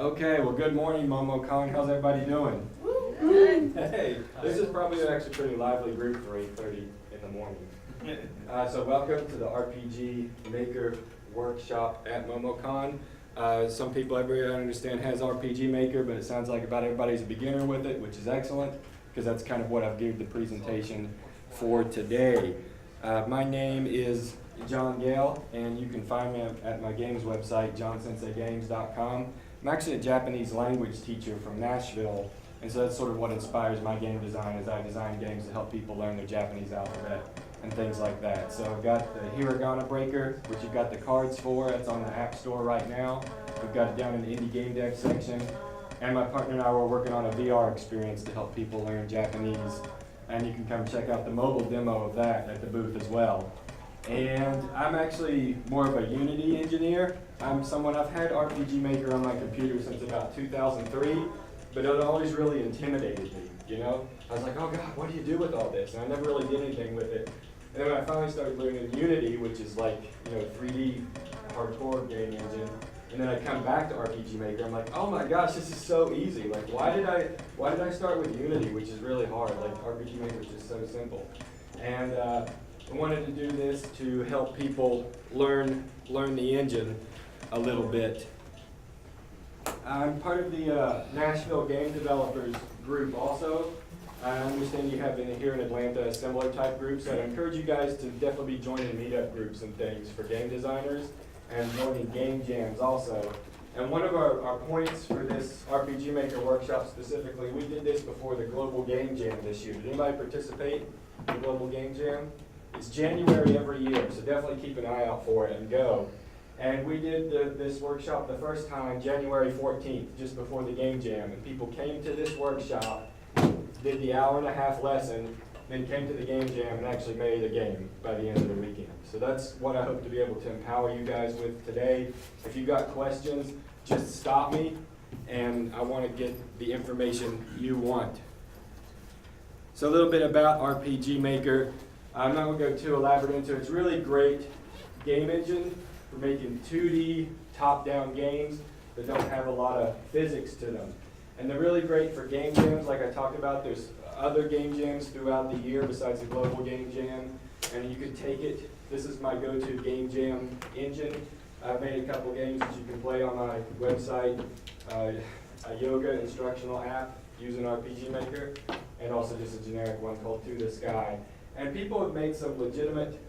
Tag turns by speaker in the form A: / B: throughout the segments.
A: Okay, well, good morning, Momocon. How's everybody doing?
B: Good.
A: Hey, this is probably actually a pretty lively group for 8:30 in the morning. So welcome to the RPG Maker Workshop at Momocon. Some people, everybody I understand, has RPG Maker, but it sounds like about everybody's a beginner with it, which is excellent, because that's kind of what I've given the presentation for today. My name is John Gale, and you can find me at my games website, johnsenseigames.com. I'm actually a Japanese language teacher from Nashville, and so that's sort of what inspires my game design, is I design games to help people learn their Japanese alphabet and things like that. So I've got the Hiragana Breaker, which you've got the cards for. That's on the App Store right now. We've got it down in the Indie Game Deck section. And my partner and I were working on a VR experience to help people learn Japanese. And you can come check out the mobile demo of that at the booth as well. And I'm actually more of a Unity engineer. I've had RPG Maker on my computer since about 2003, but it always really intimidated me, you know? I was like, oh God, what do you do with all this? And I never really did anything with it. And then when I finally started learning Unity, which is like, 3D hardcore game engine, and then I come back to RPG Maker, I'm like, oh my gosh, this is so easy. Like, why did I start with Unity, which is really hard? Like, RPG Maker is just so simple. And I wanted to do this to help people learn the engine a little bit. I'm part of the Nashville Game Developers group also. I understand you have here in Atlanta a similar type group, so I encourage you guys to definitely be joining meetup groups and things for game designers and joining game jams also. And one of our points for this RPG Maker workshop specifically, we did this before the Global Game Jam this year. Did anybody participate in the Global Game Jam? It's January every year, so definitely keep an eye out for it and go. And we did this workshop the first time, January 14th, just before the game jam. And people came to this workshop, did the hour-and-a-half lesson, then came to the game jam and actually made a game by the end of the weekend. So that's what I hope to be able to empower you guys with today. If you've got questions, just stop me, and I want to get the information you want. So a little bit about RPG Maker. I'm not going to go too elaborate into it. It's really great game engine for making 2D top-down games that don't have a lot of physics to them. And they're really great for game jams, like I talked about. There's other game jams throughout the year besides the Global Game Jam, and you could take it. This is my go-to game jam engine. I've made a couple games that you can play on my website, a yoga instructional app using RPG Maker, and also just a generic one called To the Sky. And people have made some legitimate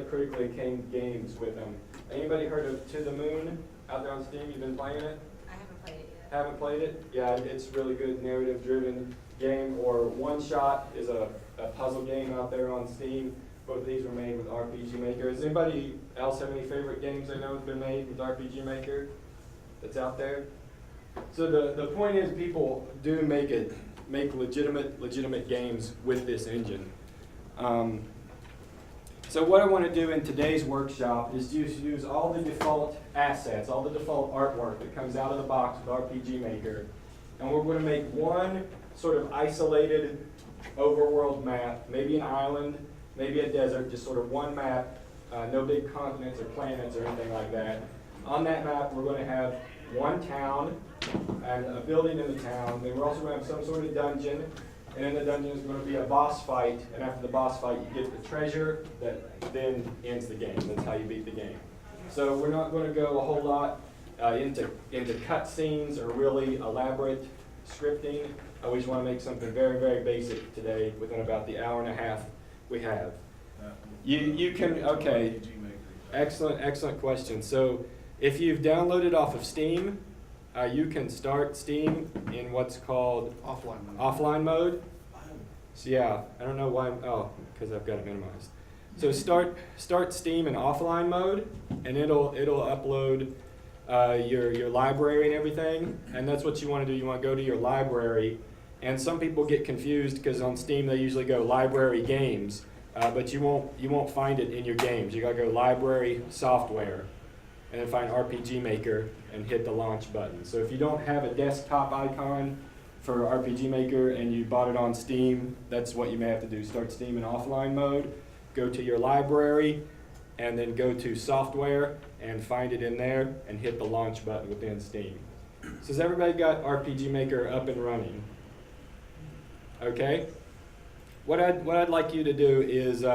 A: critically acclaimed games with them. Anybody heard of To the Moon out there on Steam? You've been playing it?
B: I haven't played it yet.
A: Haven't played it? Yeah, it's a really good narrative-driven game. Or One Shot is a puzzle game out there on Steam. Both of these were made with RPG Maker. Does anybody else have any favorite games they know have been made with RPG Maker that's out there? So the point is, people do make legitimate games with this engine. So what I want to do in today's workshop is use all the default assets, all the default artwork that comes out of the box with RPG Maker, and we're going to make one sort of isolated overworld map, maybe an island, maybe a desert, just sort of one map, no big continents or planets or anything like that. On that map, we're going to have one town and a building in the town. Then we're also going to have some sort of dungeon. And in the dungeon is going to be a boss fight, and after the boss fight, you get the treasure that then ends the game. That's how you beat the game. So we're not going to go a whole lot into cutscenes or really elaborate scripting. We just want to make something very, very basic today within about the hour-and-a-half we have. You can, okay, excellent question. So if you've downloaded off of Steam, you can start Steam in what's called offline mode. So yeah, I don't know why, because I've got it minimized. So start Steam in offline mode, and it'll upload your library and everything, and that's what you want to do. You want to go to your library, and some people get confused because on Steam they usually go library games, but you won't find it in your games. You got to go library software, and then find RPG Maker and hit the launch button. So if you don't have a desktop icon for RPG Maker and you bought it on Steam, that's what you may have to do. Start Steam in offline mode, go to your library, and then go to software and find it in there and hit the launch button within Steam. So has everybody got RPG Maker up and running? Okay. What I'd like you to do is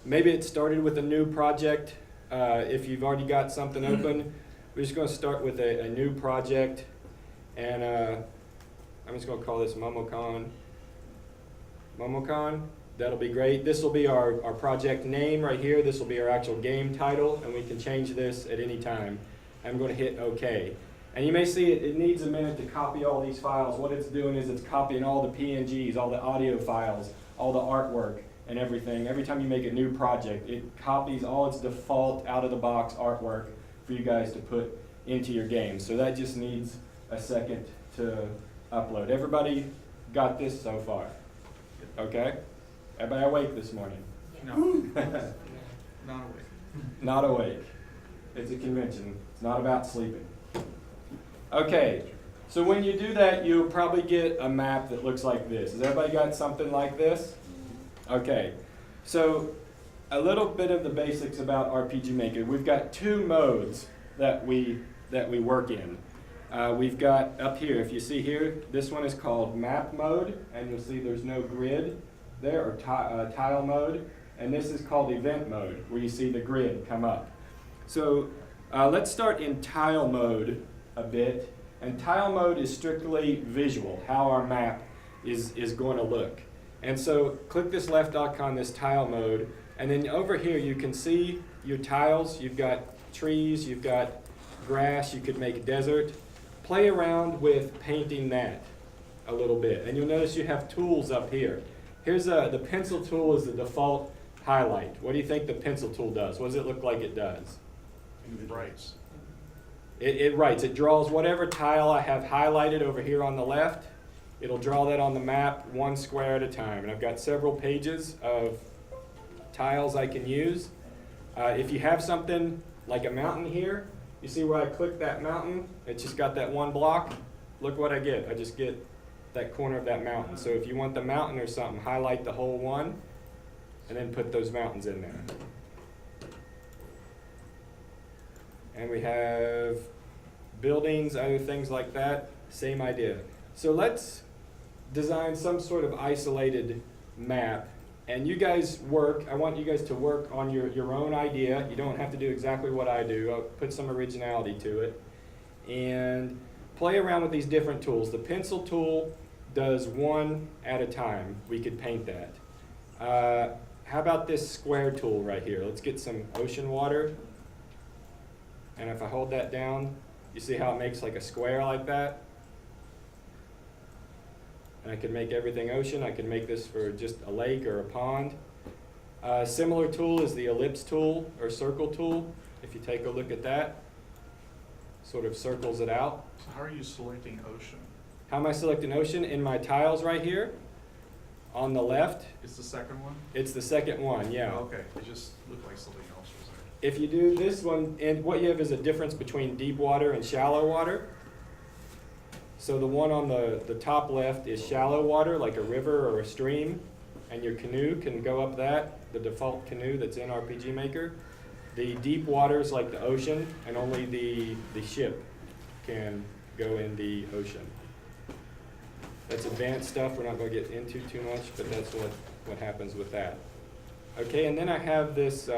A: maybe it started with a new project. If you've already got something open, we're just going to start with a new project, and I'm just going to call this Momocon. Momocon. That'll be great. This will be our project name right here. This will be our actual game title, and we can change this at any time. I'm going to hit OK. And you may see it needs a minute to copy all these files. What it's doing is it's copying all the PNGs, all the audio files, all the artwork, and everything. Every time you make a new project, it copies all its default out-of-the-box artwork for you guys to put into your game. So that just needs a second to upload. Everybody got this so far? Okay? Everybody awake this morning?
C: No. Not awake.
A: Not awake. It's a convention. It's not about sleeping. Okay, so when you do that, you'll probably get a map that looks like this. Has everybody got something like this? Okay, so a little bit of the basics about RPG Maker. We've got two modes that we work in. We've got up here, if you see here, this one is called map mode, and you'll see there's no grid there, or tile mode, and this is called event mode, where you see the grid come up. So let's start in tile mode a bit, and tile mode is strictly visual, how our map is going to look. And so click this left icon on this tile mode, and then over here you can see your tiles. You've got trees, you've got grass, you could make desert. Play around with painting that a little bit, and you'll notice you have tools up here. Here's the pencil tool is the default highlight. What do you think the pencil tool does? What does it look like it does?
C: It writes.
A: It writes. It draws whatever tile I have highlighted over here on the left. It'll draw that on the map one square at a time. And I've got several pages of tiles I can use. If you have something like a mountain here, you see where I click that mountain? It's just got that one block. Look what I get. I just get that corner of that mountain. So if you want the mountain or something, highlight the whole one and then put those mountains in there. And we have buildings, other things like that, same idea. So let's design some sort of isolated map, and you guys work, I want you guys to work on your own idea. You don't have to do exactly what I do. I'll put some originality to it. And play around with these different tools. The pencil tool does one at a time. We could paint that. How about this square tool right here? Let's get some ocean water. And if I hold that down, you see how it makes like a square like that? And I can make everything ocean. I can make this for just a lake or a pond. Similar tool is the ellipse tool or circle tool. If you take a look at that, sort of circles it out.
C: So how are you selecting ocean?
A: How am I selecting ocean? In my tiles right here, on the left.
C: It's the second one?
A: It's the second one, yeah.
C: Oh, okay, it just looked like something else was there.
A: If you do this one, and what you have is a difference between deep water and shallow water. So the one on the top left is shallow water, like a river or a stream, and your canoe can go up that, the default canoe that's in RPG Maker. The deep water is like the ocean, and only the ship can go in the ocean. That's advanced stuff we're not going to get into too much, but that's what happens with that. Okay, and then I have this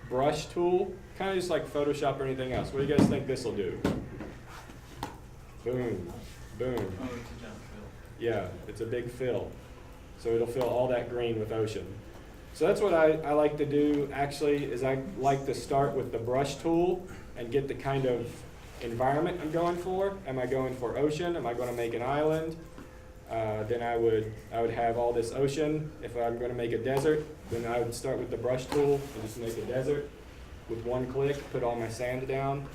A: brush tool, kind of just like Photoshop or anything else. What do you guys think this will do? Boom, boom.
C: Oh, it's a jump fill.
A: Yeah, it's a big fill. So it'll fill all that green with ocean. So that's what I like to do actually, is I like to start with the brush tool and get the kind of environment I'm going for. Am I going for ocean? Am I going to make an island? Then I would have all this ocean. If I'm going to make a desert, then I would start with the brush tool and just make a desert with one click, put all my sand down.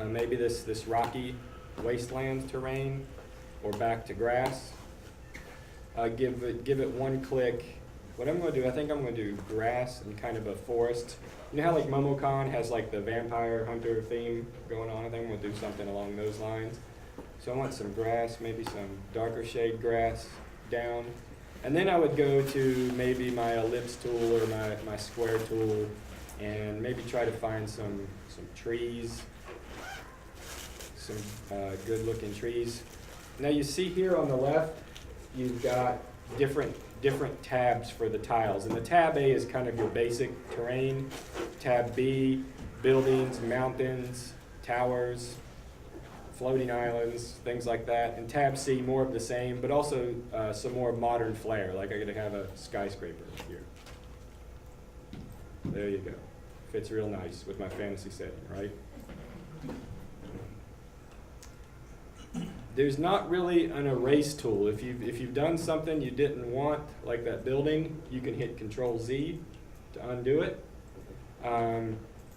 A: Maybe this rocky wasteland terrain, or back to grass. Give it one click. What I'm going to do, I think I'm going to do grass and kind of a forest. You know how like Momocon has like the vampire hunter theme going on? I think I'm going to do something along those lines. So I want some grass, maybe some darker shade grass down. And then I would go to maybe my ellipse tool or my square tool and maybe try to find some trees, some good looking trees. Now you see here on the left, you've got different tabs for the tiles. And the tab A is kind of your basic terrain. Tab B, buildings, mountains, towers, floating islands, things like that. And tab C, more of the same, but also some more modern flair, like I'm gonna have a skyscraper here. There you go. Fits real nice with my fantasy setting, right? There's not really an erase tool. If you've done something you didn't want, like that building, you can hit Control Z to undo it.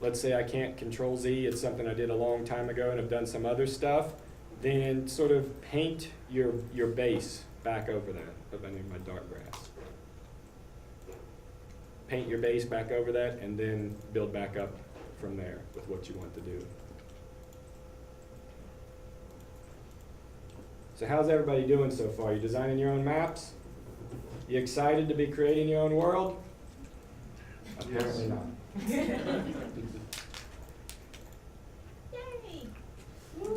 A: Let's say I can't Control Z, it's something I did a long time ago and have done some other stuff, then sort of paint your base back over that. Hope I need my dark grass. Paint your base back over that and then build back up from there with what you want to do. So how's everybody doing so far? You designing your own maps? You excited to be creating your own world? Apparently not.
B: Yay!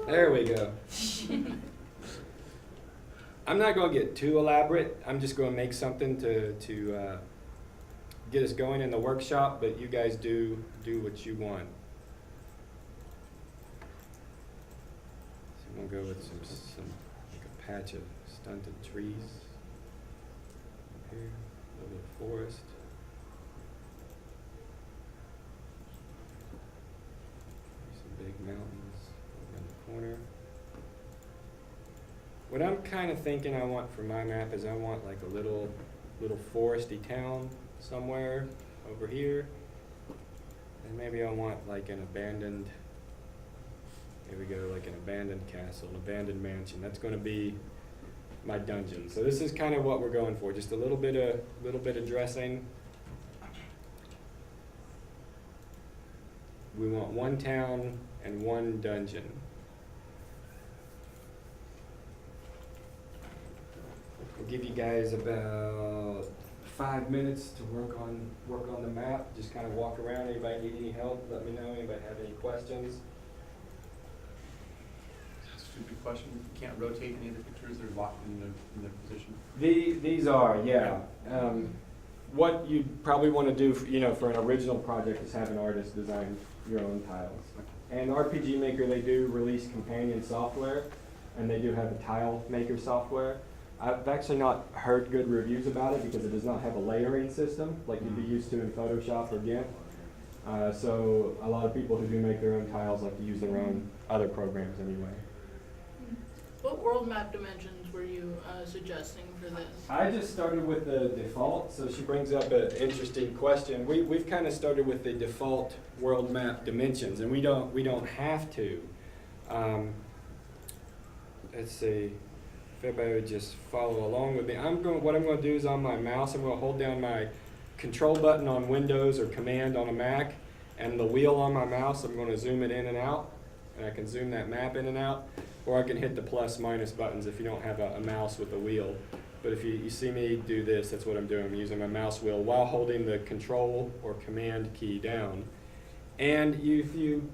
A: There we go. I'm not going to get too elaborate. I'm just going to make something to get us going in the workshop, but you guys do what you want. So we'll go with some like a patch of stunted trees up here, a little bit of forest. Some big mountains over in the corner. What I'm kind of thinking I want for my map is I want like a little foresty town somewhere over here, and maybe I want like an abandoned, here we go, like an abandoned castle, an abandoned mansion. That's going to be my dungeon. So this is kind of what we're going for, just a little bit of dressing. We want one town and one dungeon. We'll give you guys about 5 minutes to work on the map. Just kind of walk around. Anybody need any help? Let me know. Anybody have any questions?
D: Stupid question. You can't rotate any of the pictures; they're locked in their position.
A: These are, yeah. What you probably want to do, for an original project is have an artist design your own tiles. And RPG Maker, they do release companion software, and they do have a tile maker software. I've actually not heard good reviews about it because it does not have a layering system like you'd be used to in Photoshop or GIMP. So a lot of people who do make their own tiles like to use their own other programs anyway.
E: What world map dimensions were you suggesting for this?
A: I just started with the default, so she brings up an interesting question. We've kind of started with the default world map dimensions, and we don't have to. Let's see. If everybody would just follow along with me. What I'm going to do is on my mouse, I'm going to hold down my control button on Windows or Command on a Mac, and the wheel on my mouse, I'm going to zoom it in and out, and I can zoom that map in and out, or I can hit the plus minus buttons if you don't have a mouse with a wheel. But if you see me do this, that's what I'm doing. I'm using my mouse wheel while holding the control or command key down. And if you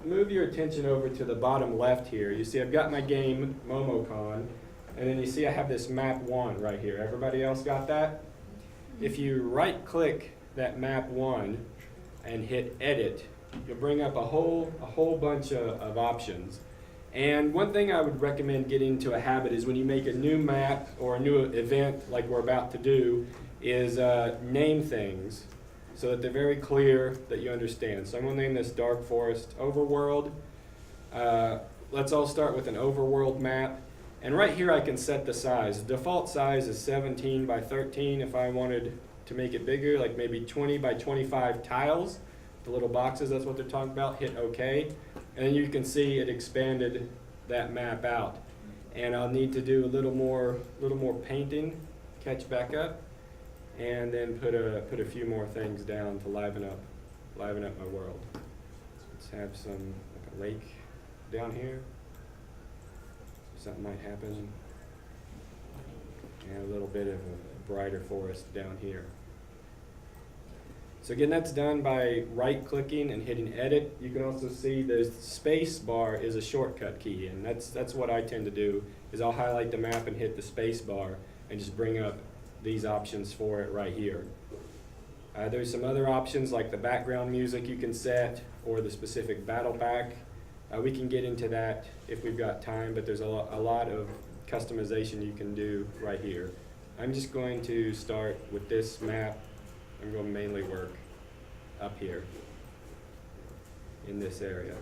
A: move your attention over to the bottom left here, you see I've got my game, Momocon, and then you see I have this map 1 right here. Everybody else got that? If you right click that map 1 and hit edit, you'll bring up a whole bunch of options. And one thing I would recommend getting into a habit is when you make a new map or a new event like we're about to do, is name things so that they're very clear that you understand. So I'm going to name this Dark Forest Overworld. Let's all start with an overworld map. And right here I can set the size. The default size is 17 by 13. If I wanted to make it bigger, like maybe 20 by 25 tiles, the little boxes, that's what they're talking about, hit OK. And then you can see it expanded that map out. And I'll need to do a little more painting, catch back up, and then put a few more things down to liven up my world. Let's have some, like a lake down here. Something might happen. And a little bit of a brighter forest down here. So again, that's done by right-clicking and hitting edit. You can also see the space bar is a shortcut key, and that's what I tend to do, is I'll highlight the map and hit the space bar and just bring up these options for it right here. There's some other options like the background music you can set or the specific battle pack. We can get into that if we've got time, but there's a lot of customization you can do right here. I'm just going to start with this map. I'm going to mainly work up here in this area.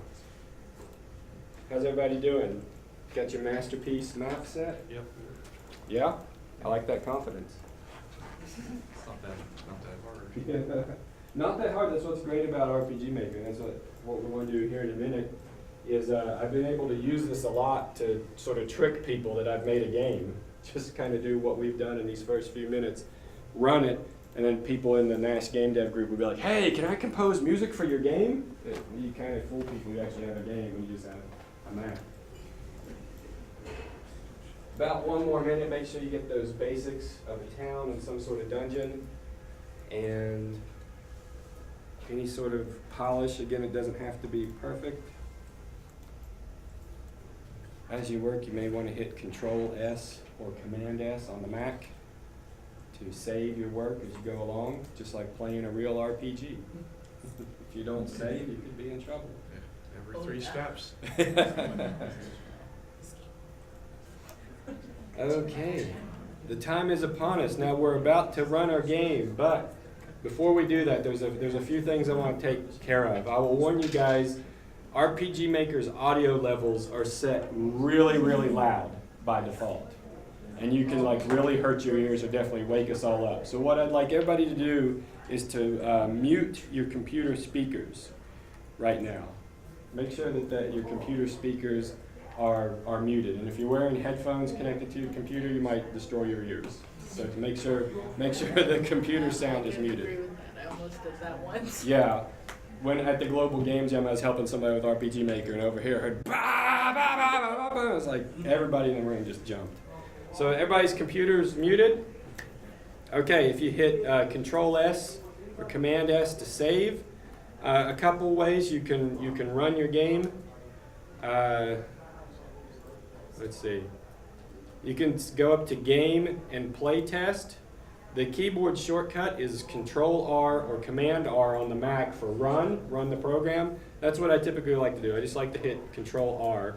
A: How's everybody doing? Got your masterpiece map set?
C: Yep.
A: Yeah? I like that confidence.
C: It's not that hard.
A: Not that hard. That's what's great about RPG Maker. That's what we're going to do here in a minute. Is I've been able to use this a lot to sort of trick people that I've made a game. Just kind of do what we've done in these first few minutes, run it, and then people in the Nash Game Dev group will be like, "Hey, can I compose music for your game?" You kind of fool people. You actually have a game when you just have a map. About one more minute. Make sure you get those basics of a town and some sort of dungeon, and any sort of polish. Again, it doesn't have to be perfect. As you work, you may want to hit Control S or Command S on the Mac to save your work as you go along, just like playing a real RPG. If you don't save, you could be in trouble.
C: Every 3 steps.
A: Okay, the time is upon us. Now we're about to run our game, but before we do that, there's a few things I want to take care of. I will warn you guys, RPG Maker's audio levels are set really, really loud by default. And you can like really hurt your ears or definitely wake us all up. So what I'd like everybody to do is to mute your computer speakers right now. Make sure that your computer speakers are muted. And if you're wearing headphones connected to your computer, you might destroy your ears. So to make sure the computer sound is
E: I agree
A: muted.
E: with that. I almost did that once.
A: Yeah. When at the Global Game Jam, I was helping somebody with RPG Maker, and over here I heard bah, bah, bah, bah, bah, bah. It was like everybody in the room just jumped. So everybody's computer's muted. Okay, if you hit Control S or Command S to save, a couple ways you can run your game. Let's see. You can go up to Game and Play Test. The keyboard shortcut is Control R or Command R on the Mac for run the program. That's what I typically like to do. I just like to hit Control R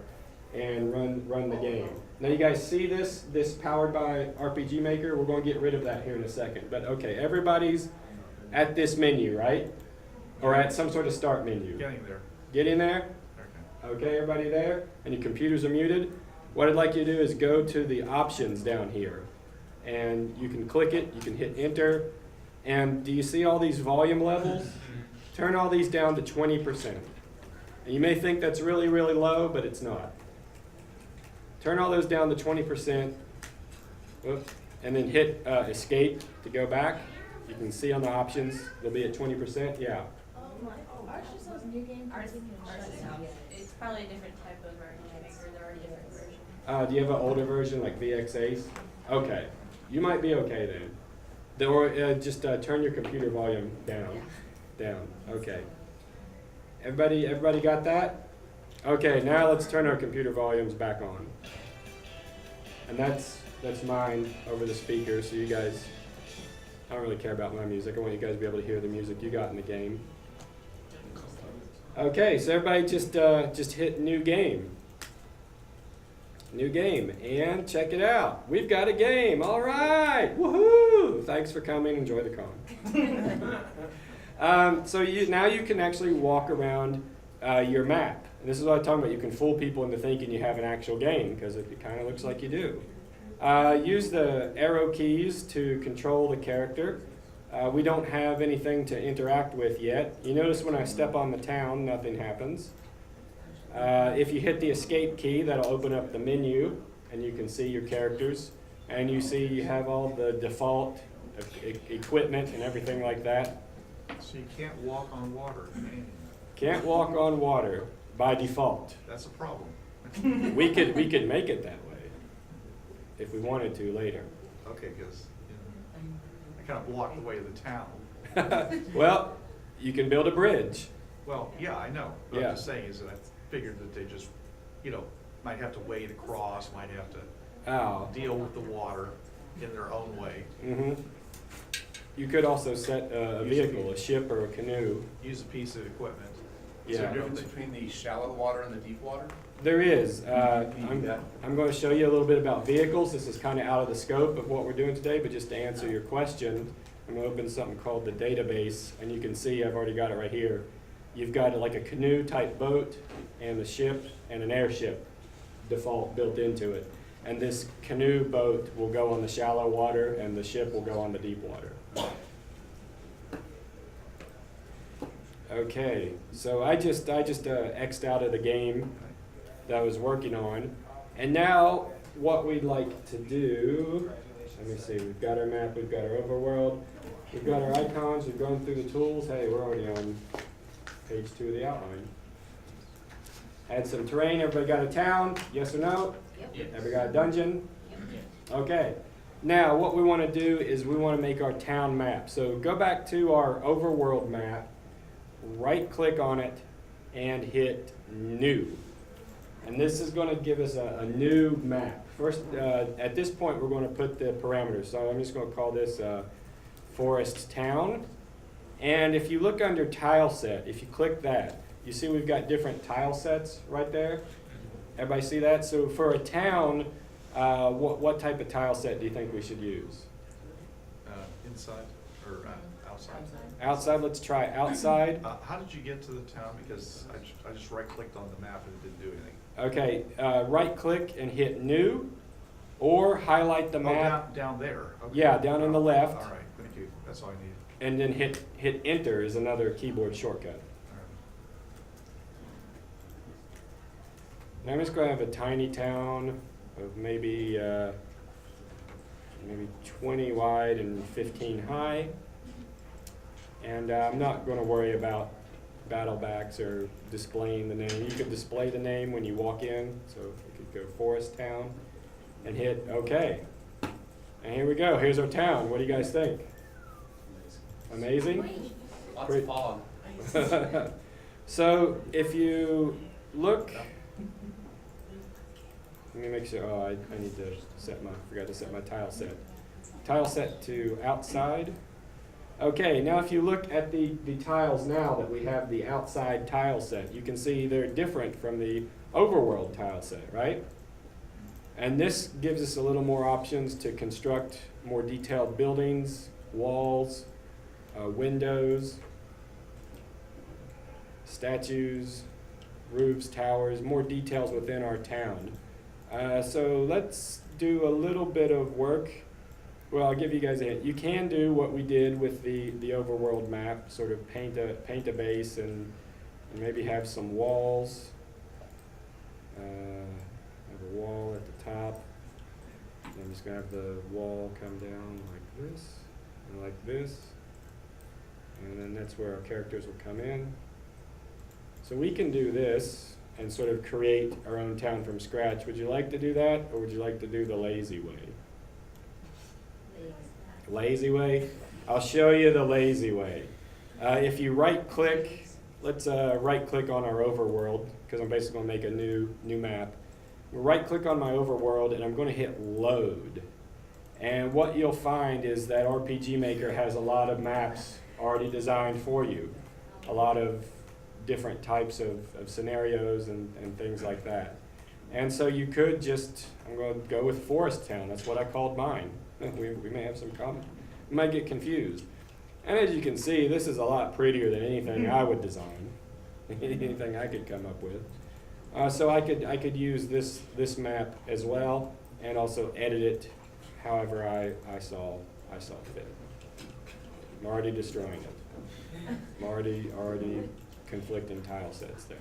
A: and run the game. Now you guys see this powered by RPG Maker. We're going to get rid of that here in a second. But okay, everybody's at this menu, right? Or at some sort of start menu.
C: Getting there.
A: Get in there?
C: Okay.
A: Okay, everybody there? And your computers are muted? What I'd like you to do is go to the options down here. And you can click it, you can hit enter. And do you see all these volume levels? Turn all these down to 20%. And you may think that's really, really low, but it's not. Turn all those down to 20%. Whoops. And then hit escape to go back. You can see on the options, they'll be at 20%. Yeah.
B: Ours just says new game. Ours is it's probably a different type of RPG Maker. There are different versions.
A: Do you have an older version like VX8? Okay. You might be okay then. Or just turn your computer volume down. Okay. Everybody got that? Okay, now let's turn our computer volumes back on. And that's mine over the speaker, so you guys, I don't really care about my music. I want you guys to be able to hear the music you got in the game. Okay, so everybody just hit new game. New game, and check it out. We've got a game, all right, woohoo! Thanks for coming, enjoy the con. So now you can actually walk around your map. And this is what I'm talking about. You can fool people into thinking you have an actual game, because it kind of looks like you do. Use the arrow keys to control the character. We don't have anything to interact with yet. You notice when I step on the town, nothing happens. If you hit the escape key, that'll open up the menu, and you can see your characters. And you see you have all the default equipment and everything like that.
C: So you can't walk on water.
A: Can't walk on water by default.
C: That's a problem.
A: We could make it that way if we wanted to later.
C: Okay, because I kind of blocked the way of the town.
A: Well, you can build a bridge.
C: Well, yeah, I know. What
A: Yeah.
C: I'm just saying is that I figured that they just, might have to wade across, might have to
A: Oh.
C: deal with the water in their own way,
A: You could also set a vehicle, a ship or a canoe.
C: use a piece of equipment.
D: Is there a
A: Yeah.
D: difference between the shallow water and the deep water?
A: There is.
D: Can you do that?
A: I'm going to show you a little bit about vehicles. This is kind of out of the scope of what we're doing today, but just to answer your question, I'm going to open something called the database, and you can see I've already got it right here. You've got like a canoe type boat and a ship and an airship default built into it. And this canoe boat will go on the shallow water and the ship will go on the deep water. Okay, so I just X'd out of the game that I was working on. And now what we'd like to do, let me see, we've got our map, we've got our overworld, we've got our icons, we've gone through the tools. Hey, we're already on page 2 of the outline. Had some terrain, everybody got a town, yes or no?
B: Yep.
A: Everybody got a dungeon? Okay. Now, what we want to do is we want to make our town map. So go back to our overworld map, right-click on it, and hit New. And this is going to give us a new map. First, at this point, we're going to put the parameters. So I'm just going to call this Forest Town. And if you look under Tile Set, if you click that, you see we've got different tile sets right there. Everybody see that? So for a town, what type of tile set do you think we should use?
C: Inside or outside?
A: Outside, let's try outside.
C: How did you get to the town? Because I just right-clicked on the map and it didn't do anything.
A: Okay, right-click and hit New, or highlight the
C: Oh,
A: map.
C: down there. Okay.
A: Yeah, down on the left.
C: All right, thank you. That's all I need.
A: And then hit Enter is another keyboard shortcut.
C: All right.
A: Now I'm just going to have a tiny town of maybe 20 wide and 15 high. And I'm not going to worry about battlebacks or displaying the name. You could display the name when you walk in. So we could go Forest Town and hit OK. And here we go. Here's our town. What do you guys think? Amazing?
D: Lots of fog.
A: So if you look, let me make sure, I need to forgot to set my tile set. Tile set to outside. Okay, now if you look at the tiles now that we have the outside tile set, you can see they're different from the overworld tile set, right? And this gives us a little more options to construct more detailed buildings, walls, windows, statues, roofs, towers, more details within our town. So let's do a little bit of work. Well, I'll give you guys a hint. You can do what we did with the overworld map, sort of paint a base and maybe have some walls. Have a wall at the top. I'm just going to have the wall come down like this and like this. And then that's where our characters will come in. So we can do this and sort of create our own town from scratch. Would you like to do that, or would you like to do the lazy way? Lazy way? I'll show you the lazy way. If you right-click, let's right-click on our overworld, because I'm basically going to make a new map. Right-click on my overworld, and I'm going to hit Load. And what you'll find is that RPG Maker has a lot of maps already designed for you. A lot of different types of scenarios and things like that. And so you could just, I'm going to go with Forest Town. That's what I called mine. We may have some comment. We might get confused. And as you can see, this is a lot prettier than anything I would design, anything I could come up with. So I could use this map as well, and also edit it however I saw fit. I'm already destroying it. I'm already conflicting tile sets there.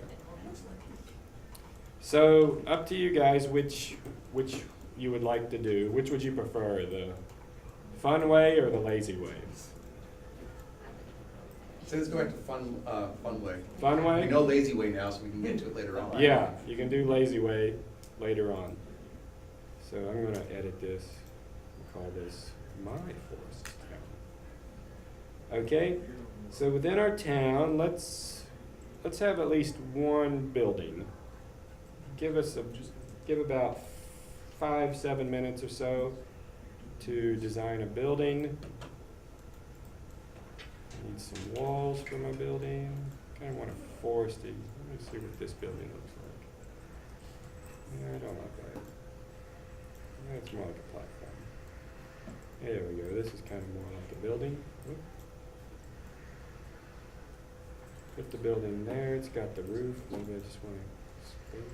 A: So up to you guys which you would like to do. Which would you prefer, the fun way or the lazy way?
D: So let's go back to fun way.
A: Fun way?
D: We know lazy way now, so we can get to it later on.
A: Yeah, you can do lazy way later on. So I'm going to edit this and call this My Forest Okay, so within our town, let's have at least one building. Give about 5-7 minutes or so to design a building. Need some walls for my building. Kind of want a foresty. Let me see what this building looks like. Yeah, I don't like that. That's more like a platform. There we go. This is kind of more like a building. Whoop. Put the building there. It's got the roof. Maybe I just want to expand.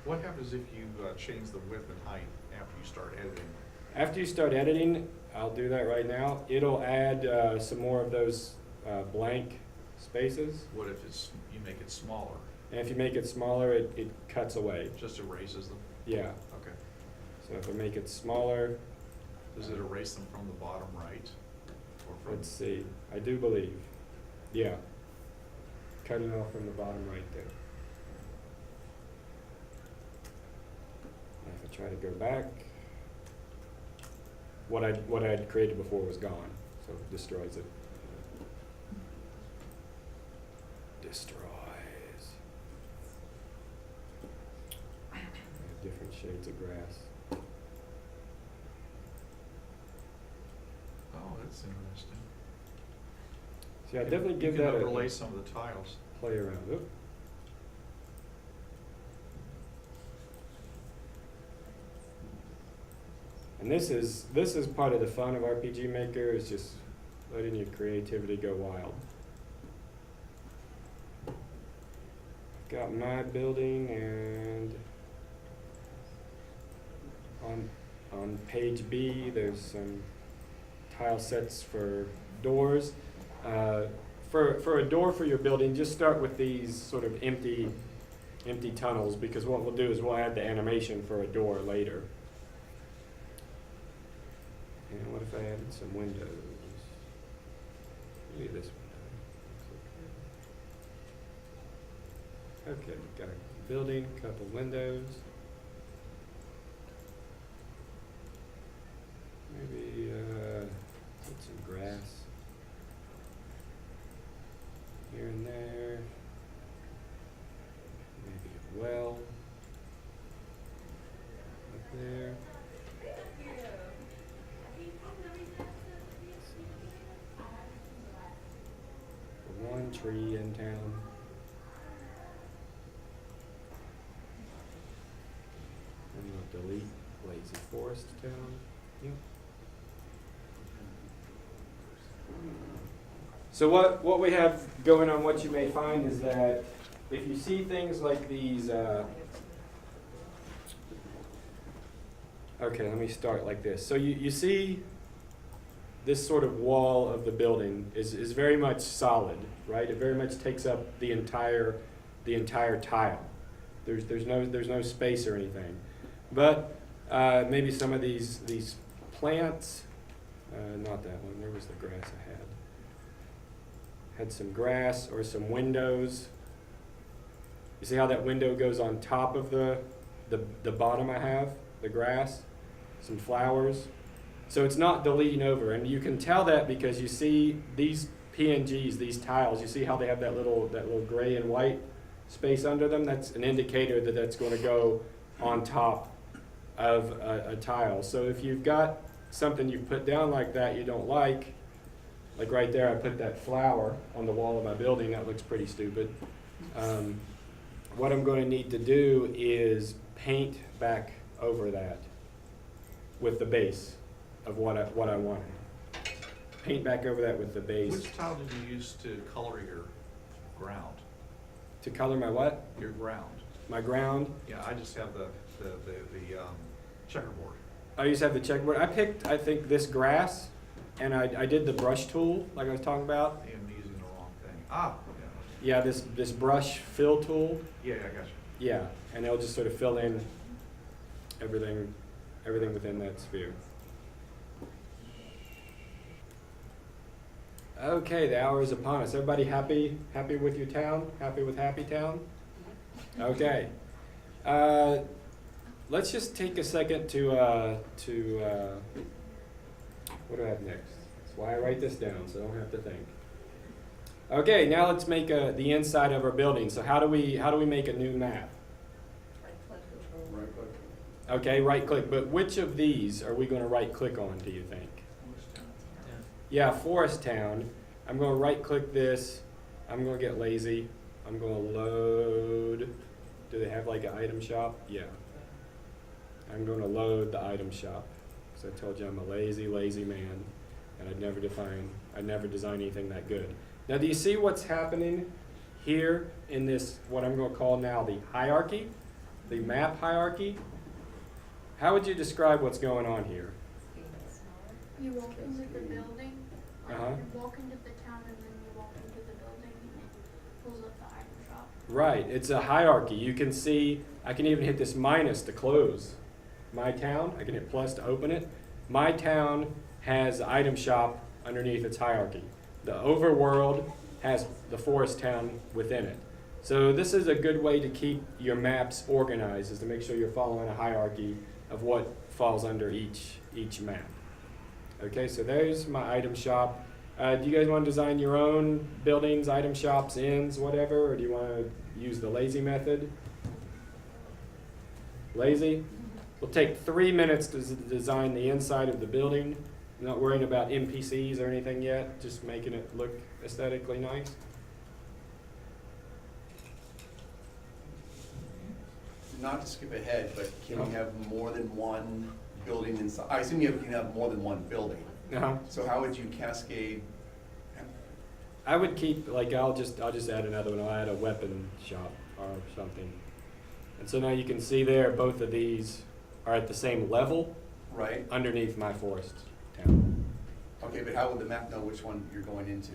C: What happens if you change the width and height after you start editing?
A: After you start editing, I'll do that right now. It'll add some more of those blank spaces.
C: What if you make it smaller?
A: And if you make it smaller, it cuts away.
C: Just erases them?
A: Yeah.
C: Okay.
A: So if I make it smaller,
C: Does it erase them from the bottom right? Or from?
A: let's see. I do believe. Yeah. Cutting off from the bottom right there. And if I try to go back, what I had created before was gone, so it destroys it. Destroys. Different shades of grass.
C: Oh, that's interesting.
A: See, I definitely give
C: You
A: that
C: can
A: a
C: overlay some of the tiles.
A: play around. Oop. And this is part of the fun of RPG Maker, is just letting your creativity go wild. Got my building, and on page B there's some tile sets for doors. For a door for your building, just start with these sort of empty tunnels, because what we'll do is we'll add the animation for a door later. And what if I added some windows? Maybe this window. Okay, got a building, couple windows. Maybe put some grass here and there. Maybe a well up there. One tree in town. And we'll delete lazy forest town. Yep. So what we have going on, what you may find is that if you see things like these, okay, let me start like this. So you see this sort of wall of the building is very much solid, right? It very much takes up the entire tile. There's no space or anything. But maybe some of these plants, not that one. Where was the grass I had? Had some grass or some windows. You see how that window goes on top of the bottom I have, the grass, some flowers. So it's not deleting over, and you can tell that because you see these PNGs, these tiles, you see how they have that little gray and white space under them? That's an indicator that that's going to go on top of a tile. So if you've got something you put down like that you don't like right there, I put that flower on the wall of my building, that looks pretty stupid. What I'm going to need to do is paint back over that with the base of what I wanted. Paint back over that with the base.
C: Which tile did you use to color your ground?
A: To color my what?
C: Your ground.
A: My ground.
C: Yeah, I just have the checkerboard.
A: I used to have the checkerboard. I picked, I think, this grass, and I did the brush tool, like I was talking about.
C: I am using the wrong thing. Ah,
A: Yeah, this brush fill tool.
C: yeah, I got you.
A: Yeah, and it'll just sort of fill in everything within that sphere. Okay, the hour is upon us. Everybody happy with your town? Happy with Happy Town? Okay. Let's just take a second to what do I have next? Let's why I write this down, so I don't have to think. Okay, now let's make the inside of our building. So how do we make a new map?
D: Right click.
A: Okay, right click, but which of these are we going to right click on, do you think? Yeah, Forest Town. I'm going to right click this. I'm going to get lazy. I'm going to load. Do they have like an item shop? Yeah. I'm going to load the item shop. Because I told you I'm a lazy man. And I'd never design anything that good. Now do you see what's happening here in this, what I'm going to call now the hierarchy? The map hierarchy? How would you describe what's going on here?
F: You walk into the building,
A: Uh-huh.
F: you walk into the town, and then you walk into the building, and it pulls up the item shop.
A: Right, it's a hierarchy. You can see, I can even hit this minus to close my town. I can hit plus to open it. My town has the item shop underneath its hierarchy. The overworld has the forest town within it. So this is a good way to keep your maps organized, is to make sure you're following a hierarchy of what falls under each map. Okay, so there's my item shop. Do you guys want to design your own buildings, item shops, inns, whatever, or do you want to use the lazy method? Lazy? We'll take 3 minutes to design the inside of the building. I'm not worrying about NPCs or anything yet, just making it look aesthetically nice.
D: Not to skip ahead, but can we
A: No.
D: have more than one building inside? I assume you can have more than one building.
A: Uh-huh.
D: So how would you cascade?
A: I would keep, like, I'll just add another one. I'll add a weapon shop or something. And so now you can see there, both of these are at the same level
D: Right?
A: underneath my forest town.
D: Okay, but how would the map know which one you're going into?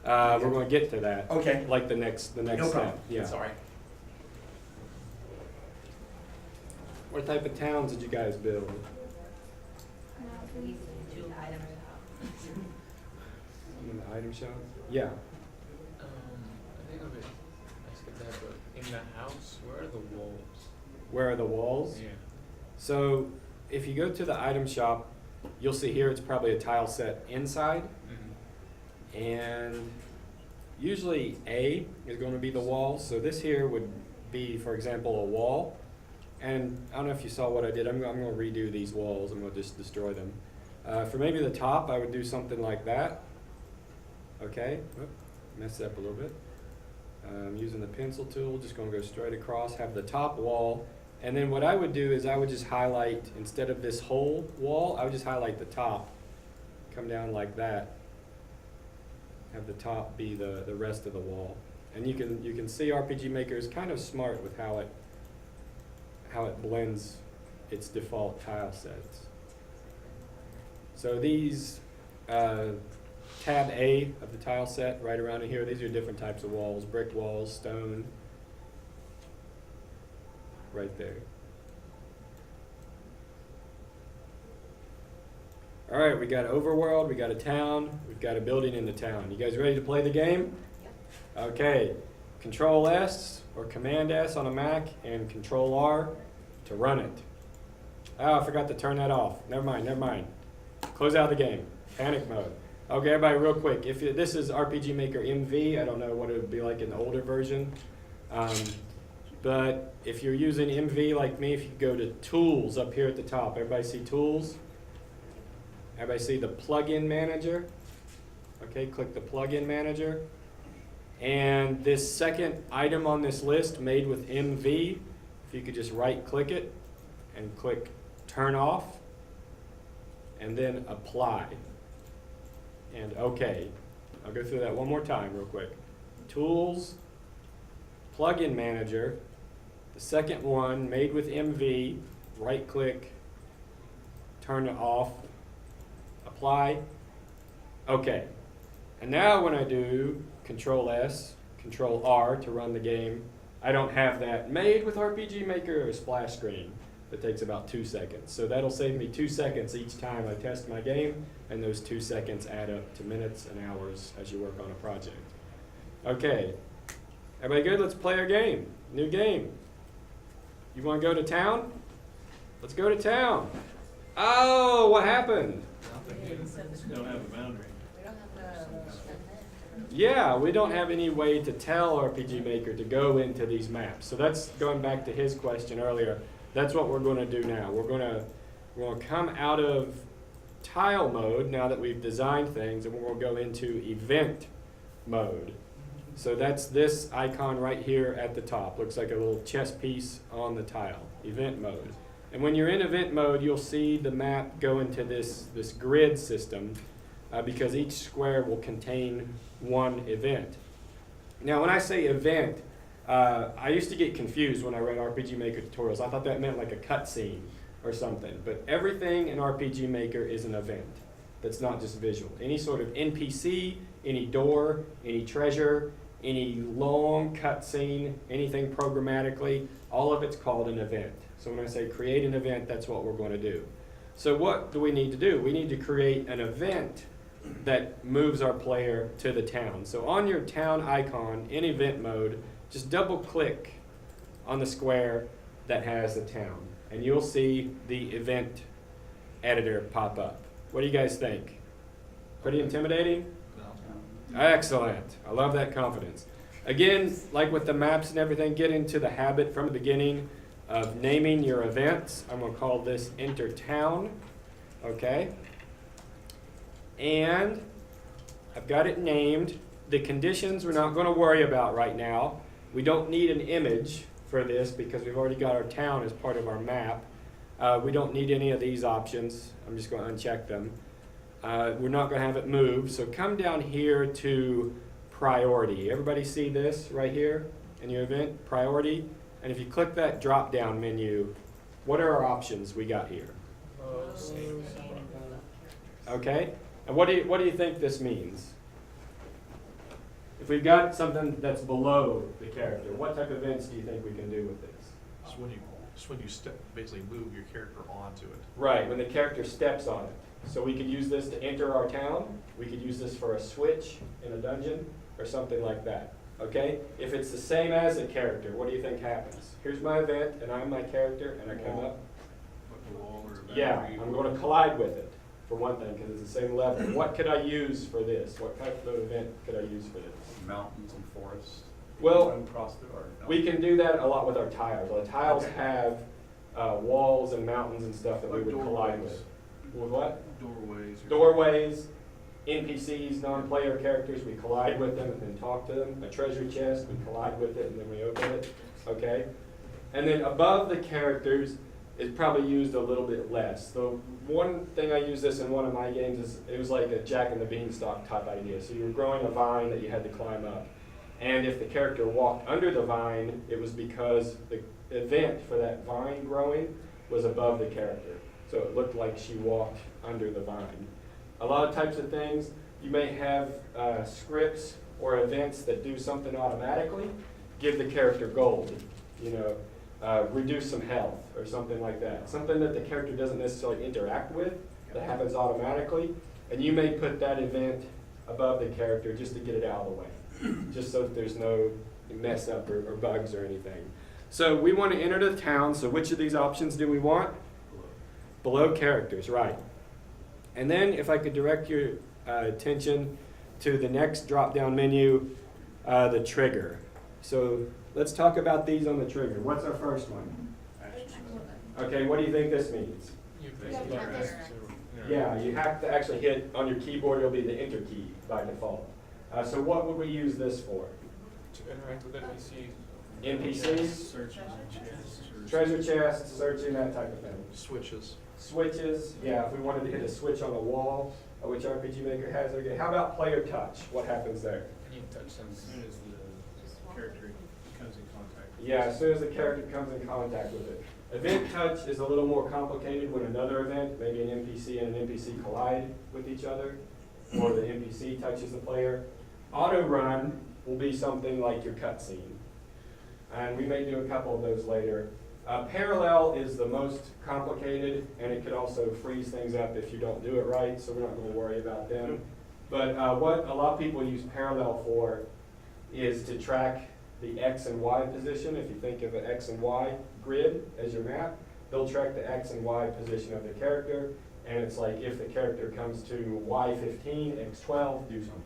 A: We're going to get to that.
D: Okay.
A: Like the next
D: No
A: step.
D: problem.
A: Yeah.
D: Sorry.
A: What type of towns did you guys build? In the item shop? Yeah.
G: I think of it, I skipped that, but in the house, where are the walls?
A: Where are the walls?
G: Yeah.
A: So if you go to the item shop, you'll see here it's probably a tile set inside. And usually A is going to be the wall. So this here would be, for example, a wall. And I don't know if you saw what I did. I'm going to redo these walls. I'm going to just destroy them. For maybe the top, I would do something like that. Okay, whoop, messed up a little bit. Using the pencil tool, just going to go straight across, have the top wall. And then what I would do is I would just highlight, instead of this whole wall, I would just highlight the top. Come down like that. Have the top be the rest of the wall. And you can see RPG Maker is kind of smart with how it blends its default tile sets. So these tab A of the tile set right around in here, these are different types of walls, brick walls, stone, right there. All right, we got overworld, we got a town, we've got a building in the town. You guys ready to play the game? Yep. Okay, Control S or Command S on a Mac and Control R to run it. Oh, I forgot to turn that off. Never mind. Close out the game. Panic mode. Okay, everybody, real quick. This is RPG Maker MV. I don't know what it would be like in the older version. But if you're using MV like me, if you go to Tools up here at the top, everybody see Tools? Everybody see the Plugin Manager? Okay, click the Plugin Manager. And this second item on this list, made with MV, if you could just right-click it and click Turn Off, and then Apply. And OK. I'll go through that one more time real quick. Tools, Plugin Manager, the second one, made with MV, right-click, turn it off, apply, OK. And now when I do Control S, Control R to run the game, I don't have that made with RPG Maker splash screen that takes about 2 seconds. So that'll save me 2 seconds each time I test my game, and those 2 seconds add up to minutes and hours as you work on a project. Okay, everybody good? Let's play our game. New game. You want to go to town? Let's go to town. Oh, what happened?
D: We don't have a boundary.
B: We don't have to spend that.
A: Yeah, we don't have any way to tell RPG Maker to go into these maps. So that's going back to his question earlier. That's what we're going to do now. We're going to come out of tile mode now that we've designed things, and we're going to go into event mode. So that's this icon right here at the top. Looks like a little chess piece on the tile, event mode. And when you're in event mode, you'll see the map go into this grid system because each square will contain one event. Now, when I say event, I used to get confused when I read RPG Maker tutorials. I thought that meant like a cutscene or something. But everything in RPG Maker is an event that's not just visual. Any sort of NPC, any door, any treasure, any long cutscene, anything programmatically, all of it's called an event. So when I say create an event, that's what we're going to do. So what do we need to do? We need to create an event that moves our player to the town. So on your town icon in event mode, just double click on the square that has the town, and you'll see the event editor pop up. What do you guys think? Pretty intimidating? Excellent. I love that confidence. Again, like with the maps and everything, get into the habit from the beginning of naming your events. I'm going to call this Enter Town. Okay? And I've got it named. The conditions we're not going to worry about right now. We don't need an image for this because we've already got our town as part of our map. We don't need any of these options. I'm just going to uncheck them. We're not going to have it move. So come down here to priority. Everybody see this right here in your event? Priority. And if you click that drop down menu, what are our options we got here? Okay. And what do you think this means? If we've got something that's below the character, what type of events do you think we can do with this?
C: So when you basically move your character onto it.
A: Right, when the character steps on it. So we could use this to enter our town. We could use this for a switch in a dungeon or something like that. Okay? If it's the same as a character, what do you think happens? Here's my event, and I'm my character, and I come up. Yeah, I'm going to collide with it, for one thing, because it's the same level. What could I use for this? What type of event could I use for this?
D: Mountains and forests.
A: Well,
D: Run across the or no.
A: we can do that a lot with our tiles. Our tiles have walls and mountains and stuff that we would collide with. With what?
D: Doorways.
A: Doorways, NPCs, non-player characters, we collide with them and then talk to them. A treasure chest, we collide with it and then we open it. Okay? And then above the characters is probably used a little bit less. The one thing I used this in one of my games is it was like a Jack and the Beanstalk type idea. So you were growing a vine that you had to climb up. And if the character walked under the vine, it was because the event for that vine growing was above the character. So it looked like she walked under the vine. A lot of types of things, you may have scripts or events that do something automatically. Give the character gold, reduce some health or something like that. Something that the character doesn't necessarily interact with that happens automatically. And you may put that event above the character just to get it out of the way, just so that there's no mess up or bugs or anything. So we want to enter the town. So which of these options do we want? Below characters, right. And then if I could direct your attention to the next drop-down menu, the trigger. So let's talk about these on the trigger. What's our first one? Okay, what do you think this means? Yeah, you have to actually hit on your keyboard, it'll be the enter key by default. So what would we use this for?
G: To interact with NPCs.
A: NPCs?
D: Searches and chests.
A: Treasure chests, searching, that type of thing.
C: Switches.
A: Switches, yeah, if we wanted to hit a switch on the wall, which RPG Maker has. Okay, how about player touch? What happens there?
G: And you touch them.
D: As soon as the character comes in contact.
A: Yeah, as soon as the character comes in contact with it. Event touch is a little more complicated when another event, maybe an NPC and an NPC collide with each other, or the NPC touches the player. Auto run will be something like your cutscene. And we may do a couple of those later. Parallel is the most complicated, and it could also freeze things up if you don't do it right, so we're not going to worry about them. But what a lot of people use parallel for is to track the X and Y position. If you think of an X and Y grid as your map, they'll track the X and Y position of the character, and it's like if the character comes to Y15, X12, do something.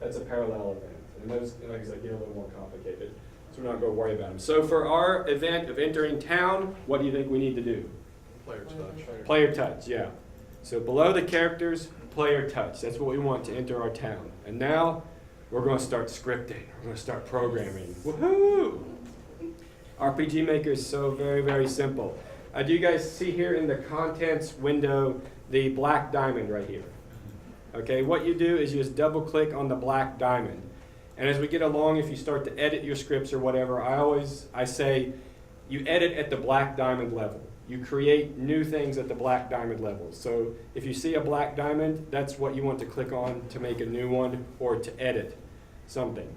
A: That's a parallel event. And those, like I said, get a little more complicated. So we're not going to worry about them. So for our event of entering town, what do you think we need to do?
C: Player touch.
A: Player touch, yeah. So below the characters, player touch. That's what we want to enter our town. And now we're going to start scripting. We're going to start programming. Woohoo! RPG Maker is so very, very simple. Do you guys see here in the contents window the black diamond right here? Okay, what you do is you just double click on the black diamond. And as we get along, if you start to edit your scripts or whatever, I say you edit at the black diamond level. You create new things at the black diamond level. So if you see a black diamond, that's what you want to click on to make a new one or to edit something.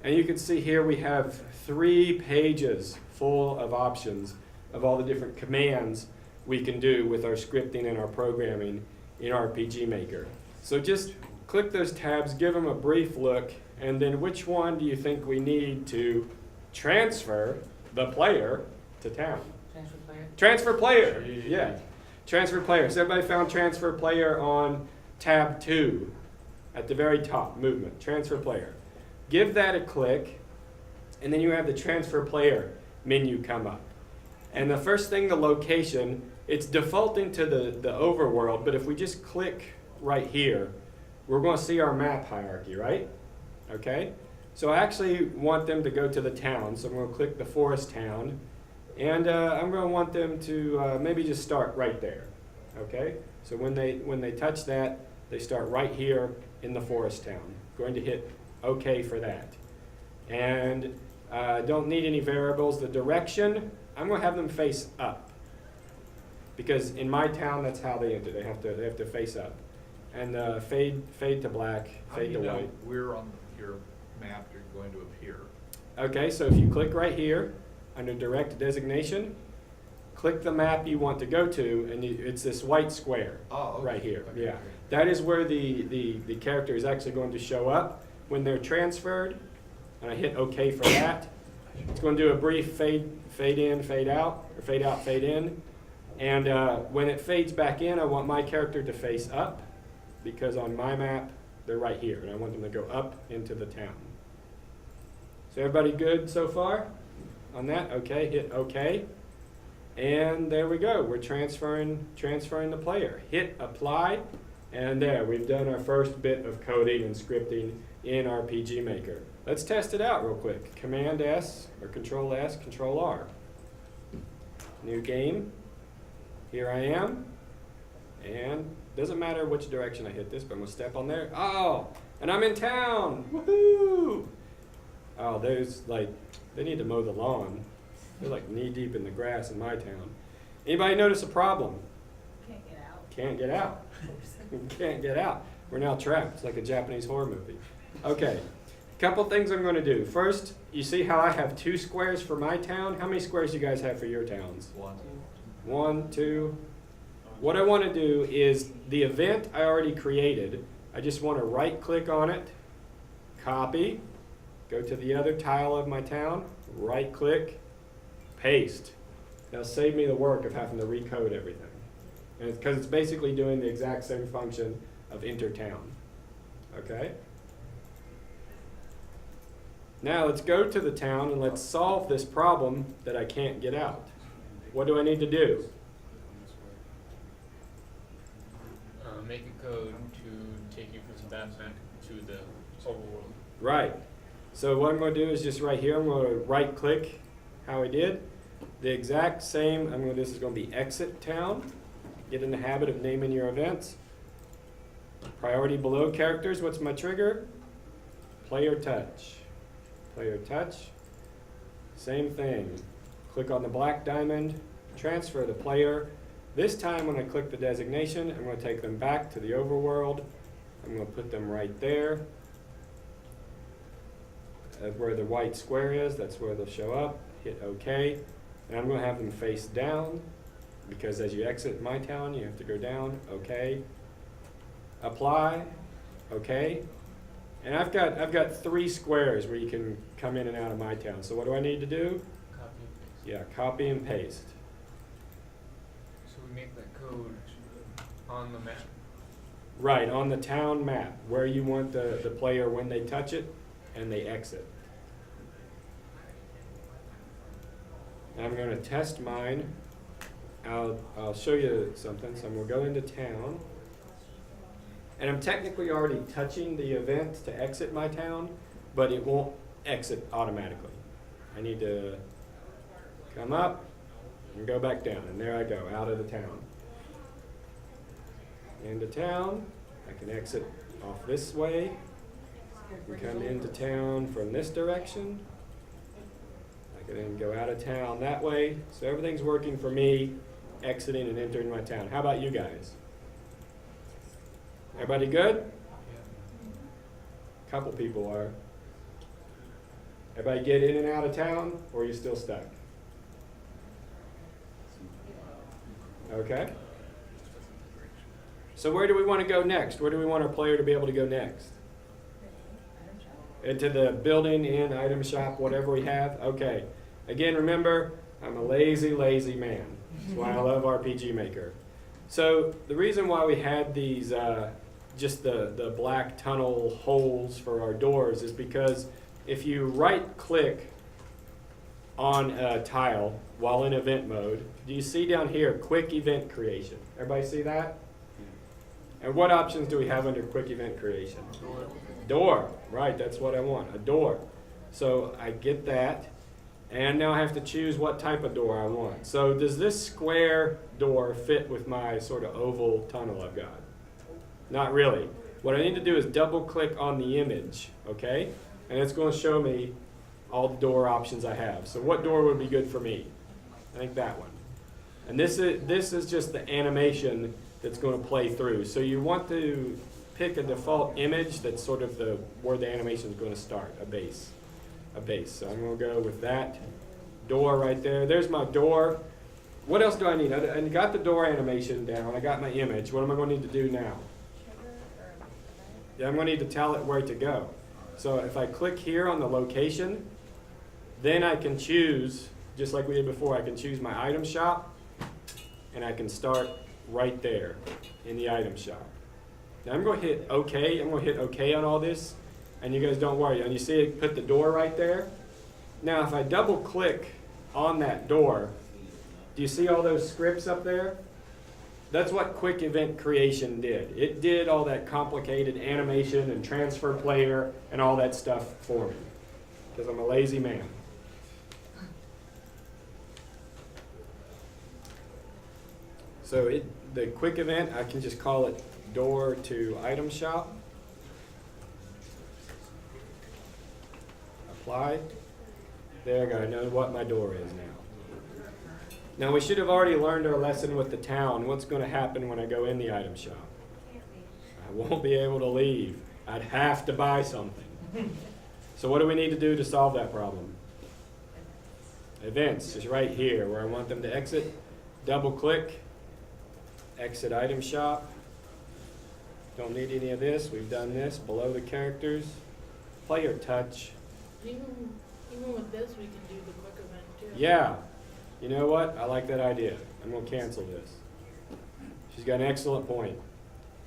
A: And you can see here we have 3 pages full of options of all the different commands we can do with our scripting and our programming in RPG Maker. So just click those tabs, give them a brief look, and then which one do you think we need to transfer the player to town?
G: Transfer player?
A: Transfer player, yeah. Transfer player. So everybody found transfer player on tab 2 at the very top, movement, transfer player. Give that a click, and then you have the transfer player menu come up. And the first thing, the location, it's defaulting to the overworld, but if we just click right here, we're going to see our map hierarchy, right? Okay? So I actually want them to go to the town, so I'm going to click the forest town, and I'm going to want them to maybe just start right there. Okay? So when they touch that, they start right here in the forest town. Going to hit OK for that. And don't need any variables. The direction, I'm going to have them face up. Because in my town, that's how they enter. They have to face up. And fade to black, fade to white.
C: Where on your map you're going to appear?
A: Okay, so if you click right here under direct designation, click the map you want to go to, and it's this white square right here.
C: Okay,
A: Yeah,
C: okay.
A: that is where the character is actually going to show up when they're transferred. And I hit OK for that. It's going to do a brief fade in, fade out, or fade out, fade in. And when it fades back in, I want my character to face up, because on my map, they're right here, and I want them to go up into the town. So everybody good so far on that? Okay, hit OK. And there we go. We're transferring the player. Hit apply, and there, we've done our first bit of coding and scripting in RPG Maker. Let's test it out real quick. Command S, or Control S, Control R. New game. Here I am. And doesn't matter which direction I hit this, but I'm going to step on there. Oh, and I'm in town. Woohoo! Oh, there's like, they need to mow the lawn. They're like knee deep in the grass in my town. Anybody notice a problem?
B: Can't get out.
A: Can't get out. Can't get out. We're now trapped. It's like a Japanese horror movie. Okay, couple things I'm going to do. First, you see how I have 2 squares for my town? How many squares do you guys have for your towns? 1, 2. What I want to do is the event I already created, I just want to right click on it, copy, go to the other tile of my town, right click, paste. That'll save me the work of having to recode everything. And because it's basically doing the exact same function of enter town. Okay? Now let's go to the town and let's solve this problem that I can't get out. What do I need to do?
G: Make a code to take you from that map to the overworld.
A: Right. So what I'm going to do is just right here, I'm going to right click how I did. The exact same, this is going to be exit town. Get in the habit of naming your events. Priority below characters, what's my trigger? Player touch. Player touch. Same thing. Click on the black diamond, transfer the player. This time when I click the designation, I'm going to take them back to the overworld. I'm going to put them right there. Where the white square is, that's where they'll show up. Hit OK. And I'm going to have them face down, because as you exit my town, you have to go down. OK. Apply. OK. And I've got 3 squares where you can come in and out of my town. So what do I need to do?
G: Copy and paste.
A: Yeah, copy and paste.
G: So we make that code On the map?
A: Right, on the town map, where you want the player when they touch it and they exit. I'm going to test mine. I'll show you something. So I'm going to go into town. And I'm technically already touching the event to exit my town, but it won't exit automatically. I need to come up and go back down. And there I go, out of the town. Into town. I can exit off this way. And come into town from this direction. I can then go out of town that way. So everything's working for me, exiting and entering my town. How about you guys? Everybody good? Couple people are. Everybody get in and out of town, or are you still stuck? Okay. So where do we want to go next? Where do we want our player to be able to go next? Into the building, in, item shop, whatever we have? Okay. Again, remember, I'm a lazy, lazy man. That's why I love RPG Maker. So the reason why we had these, just the black tunnel holes for our doors is because if you right-click on a tile while in event mode, do you see down here, quick event creation? Everybody see that? And what options do we have under quick event creation? Door, right, that's what I want, a door. So I get that, and now I have to choose what type of door I want. So does this square door fit with my sort of oval tunnel I've got? Not really. What I need to do is double click on the image, okay? And it's going to show me all the door options I have. So what door would be good for me? I think that one. And this is just the animation that's going to play through. So you want to pick a default image that's sort of where the animation is going to start, a base. So I'm going to go with that door right there. There's my door. What else do I need? I got the door animation down. I got my image. What am I going to need to do now? Yeah, I'm going to need to tell it where to go. So if I click here on the location, then I can choose, just like we did before, I can choose my item shop, and I can start right there in the item shop. Now I'm going to hit OK. I'm going to hit OK on all this, and you guys don't worry. And you see it put the door right there? Now if I double click on that door, do you see all those scripts up there? That's what quick event creation did. It did all that complicated animation and transfer player and all that stuff for me, because I'm a lazy man. So the quick event, I can just call it door to item shop. Apply. There I go. I know what my door is now. Now we should have already learned our lesson with the town. What's going to happen when I go in the item shop? I won't be able to leave. I'd have to buy something. So what do we need to do to solve that problem? Events is right here where I want them to exit. Double click. Exit item shop. Don't need any of this. We've done this. Below the characters. Player touch.
E: Even with this, we can do the quick event too.
A: Yeah. You know what? I like that idea. I'm going to cancel this. She's got an excellent point.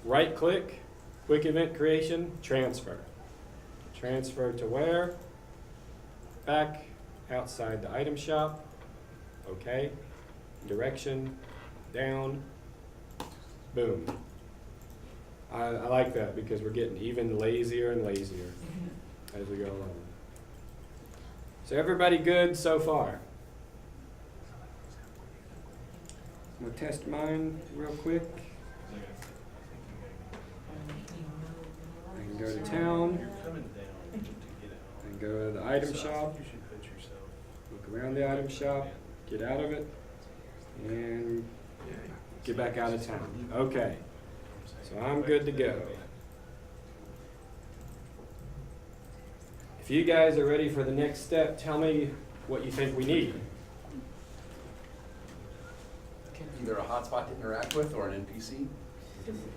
A: Right click, quick event creation, transfer. Transfer to where? Back outside the item shop. Okay. Direction, down, boom. I like that because we're getting even lazier and lazier as we go along. So everybody good so far? I'm going to test mine real quick. I can go to town. And go to the item shop. Look around the item shop. Get out of it. And get back out of town. Okay. So I'm good to go. If you guys are ready for the next step, tell me what you think we need.
D: Either a hotspot to interact with or an NPC.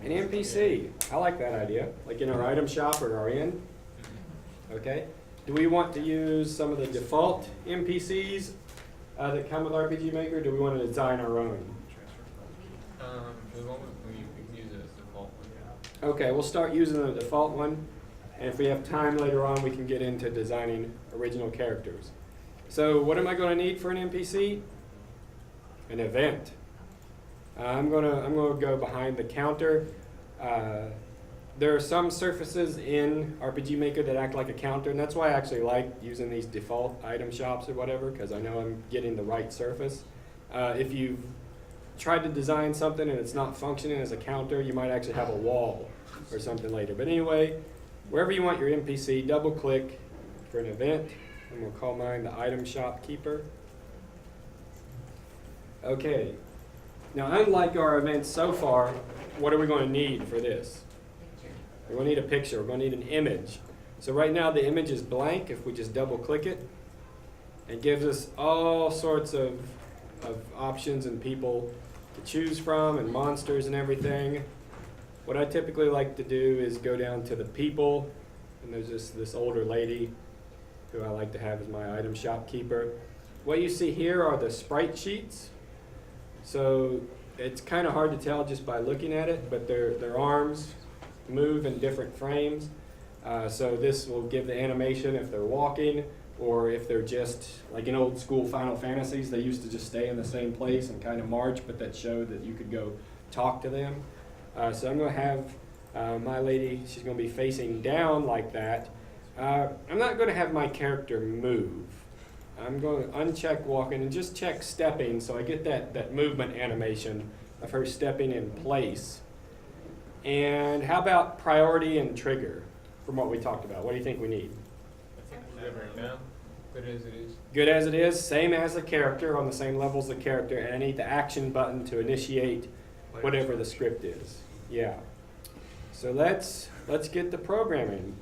A: An NPC. I like that idea. Like in our item shop or our inn. Okay. Do we want to use some of the default NPCs that come with RPG Maker? Or do we want to design our own?
G: We can
A: Okay, we'll start using the default one, and if we have time later on, we can get into designing original characters. So what am I going to need for an NPC? An event. I'm gonna go behind the counter. There are some surfaces in RPG Maker that act like a counter, and that's why I actually like using these default item shops or whatever, because I know I'm getting the right surface. If you've tried to design something and it's not functioning as a counter, you might actually have a wall or something later. But anyway, wherever you want your NPC, double click for an event, and we'll call mine the item shop keeper. Okay, now unlike our events so far, what are we going to need for this? We're going to need a picture, we're going to need an image. So right now the image is blank. If we just double click it, it gives us all sorts of options and people to choose from and monsters and everything. What I typically like to do is go down to the people, and there's this older lady who I like to have as my item shop keeper. What you see here are the sprite sheets. So it's kind of hard to tell just by looking at it, but their arms move in different frames. So this will give the animation if they're walking, or if they're just, like in old school Final Fantasies, they used to just stay in the same place and kind of march, but that showed that you could go talk to them. So I'm going to have my lady, she's going to be facing down like that. I'm not going to have my character move. I'm going to uncheck walking and just check stepping, so I get that movement animation of her stepping in place. And how about priority and trigger from what we talked about? What do you think we need?
G: I think we're good right now. Good as it is.
A: Good as it is, same as the character, on the same level as the character, and I need the action button to initiate whatever the script is. Yeah. So let's get the programming.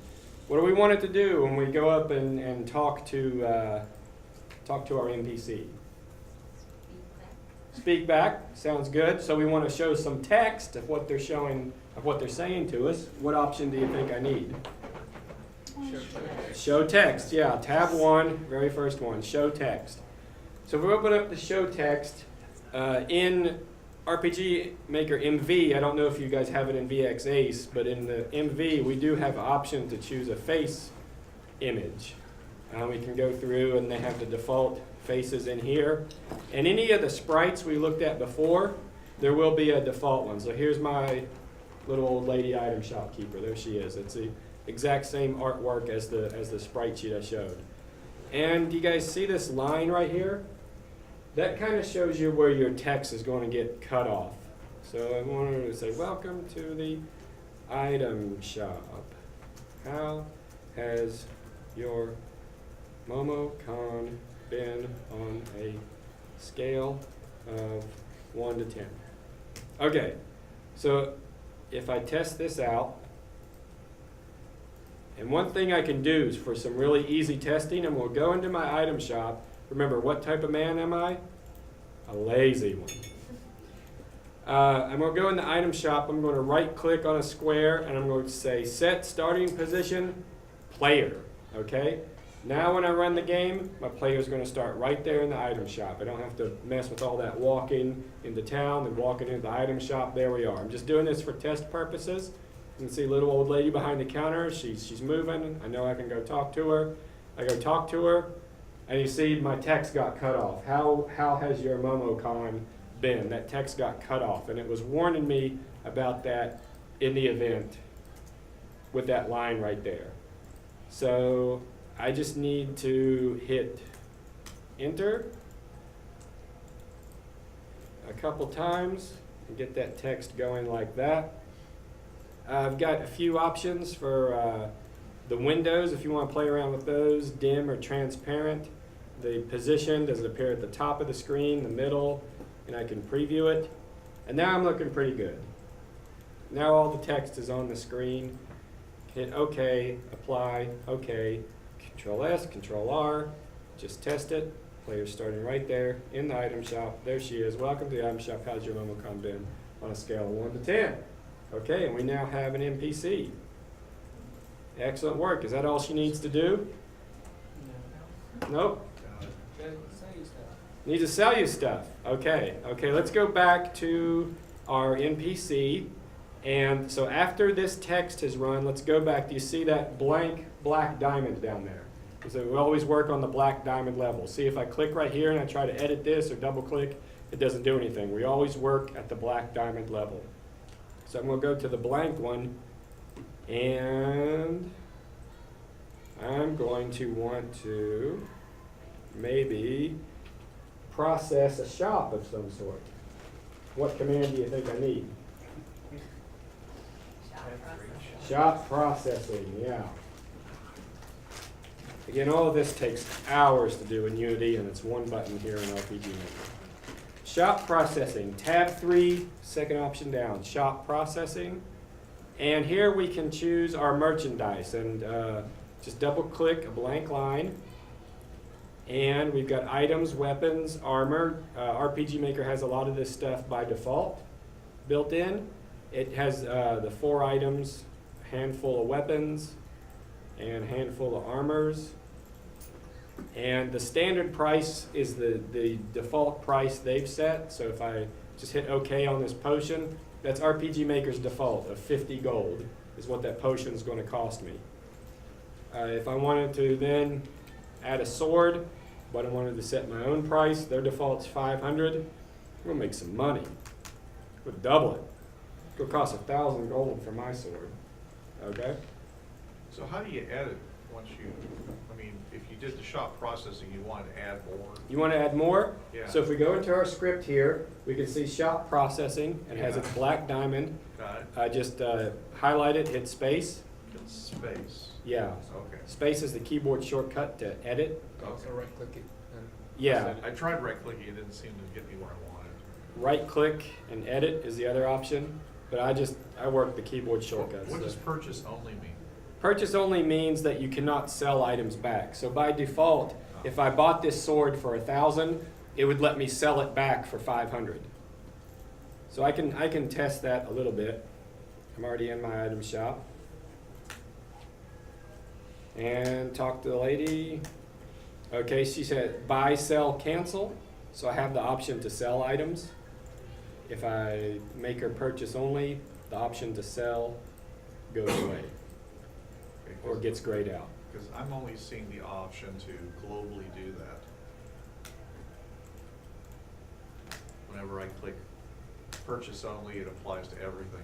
A: What do we want it to do when we go up and talk to our NPC? Speak back. Sounds good. So we want to show some text of what they're showing, of what they're saying to us. What option do you think I need? Show text. Yeah, tab 1, very first one, show text. So if we open up the show text in RPG Maker MV, I don't know if you guys have it in VX Ace, but in the MV we do have an option to choose a face image. We can go through and they have the default faces in here. And any of the sprites we looked at before, there will be a default one. So here's my little old lady item shop keeper. There she is. It's the exact same artwork as the sprite sheet I showed. And you guys see this line right here? That kind of shows you where your text is going to get cut off. So I wanted to say, welcome to the item shop. How has your Momocon been on a scale of 1 to 10? Okay, so if I test this out, and one thing I can do is for some really easy testing, and we'll go into my item shop. Remember, what type of man am I? A lazy one. I'm going to go in the item shop. I'm going to right click on a square and I'm going to say set starting position player. Okay? Now when I run the game, my player is going to start right there in the item shop. I don't have to mess with all that walking into town and walking into the item shop. There we are. I'm just doing this for test purposes. You can see little old lady behind the counter. She's moving. I know I can go talk to her. I go talk to her. And you see my text got cut off. How has your Momocon been? That text got cut off. And it was warning me about that in the event with that line right there. So I just need to hit enter a couple times and get that text going like that. I've got a few options for the windows if you want to play around with those, dim or transparent. The position, does it appear at the top of the screen, the middle, and I can preview it. And now I'm looking pretty good. Now all the text is on the screen. Hit OK, apply, OK, Control S, Control R, just test it. Player's starting right there in the item shop. There she is. Welcome to the item shop. How's your Momocon been on a scale of 1 to 10? Okay, and we now have an NPC. Excellent work. Is that all she needs to do? Nope. Need to sell you stuff. Okay, let's go back to our NPC And so after this text is run, let's go back. Do you see that blank black diamond down there? So we always work on the black diamond level. See, if I click right here and I try to edit this or double click, it doesn't do anything. We always work at the black diamond level. So I'm going to go to the blank one, and I'm going to want to maybe process a shop of some sort. What command do you think I need? Shop processing, yeah. Again, all of this takes hours to do in Unity, and it's one button here in RPG Maker. Shop processing, tab 3, second option down, shop processing. And here we can choose our merchandise, and just double click a blank line. And we've got items, weapons, armor. RPG Maker has a lot of this stuff by default built in. It has the 4 items, a handful of weapons, and a handful of armors. And the standard price is the default price they've set. So if I just hit OK on this potion, that's RPG Maker's default of 50 gold is what that potion is going to cost me. If I wanted to then add a sword, but I wanted to set my own price, their default's 500. I'm going to make some money. We'll double it. It'll cost 1,000 gold for my sword. Okay?
C: So how do you edit once you, I mean, if you did the shop processing, you want to add more?
A: You want to add more?
C: Yeah.
A: So if we go into our script here, we can see shop processing. It has
C: Yeah.
A: its black diamond.
C: Got it?
A: I just highlight it, hit space.
C: It's space.
A: Yeah.
C: Okay.
A: Space is the keyboard shortcut to edit.
G: Also right click it and.
A: Yeah.
C: I tried right clicking, it didn't seem to get me where I wanted.
A: Right click and edit is the other option. But I work the keyboard shortcuts.
C: What
A: so.
C: does purchase only mean?
A: Purchase only means that you cannot sell items back. So by default, if I bought this sword for 1,000, it would let me sell it back for 500. So I can test that a little bit. I'm already in my item shop. And talk to the lady. Okay, she said buy, sell, cancel. So I have the option to sell items. If I make her purchase only, the option to sell goes away or gets grayed out.
C: Because I'm only seeing the option to globally do that. Whenever I click purchase only, it applies to everything.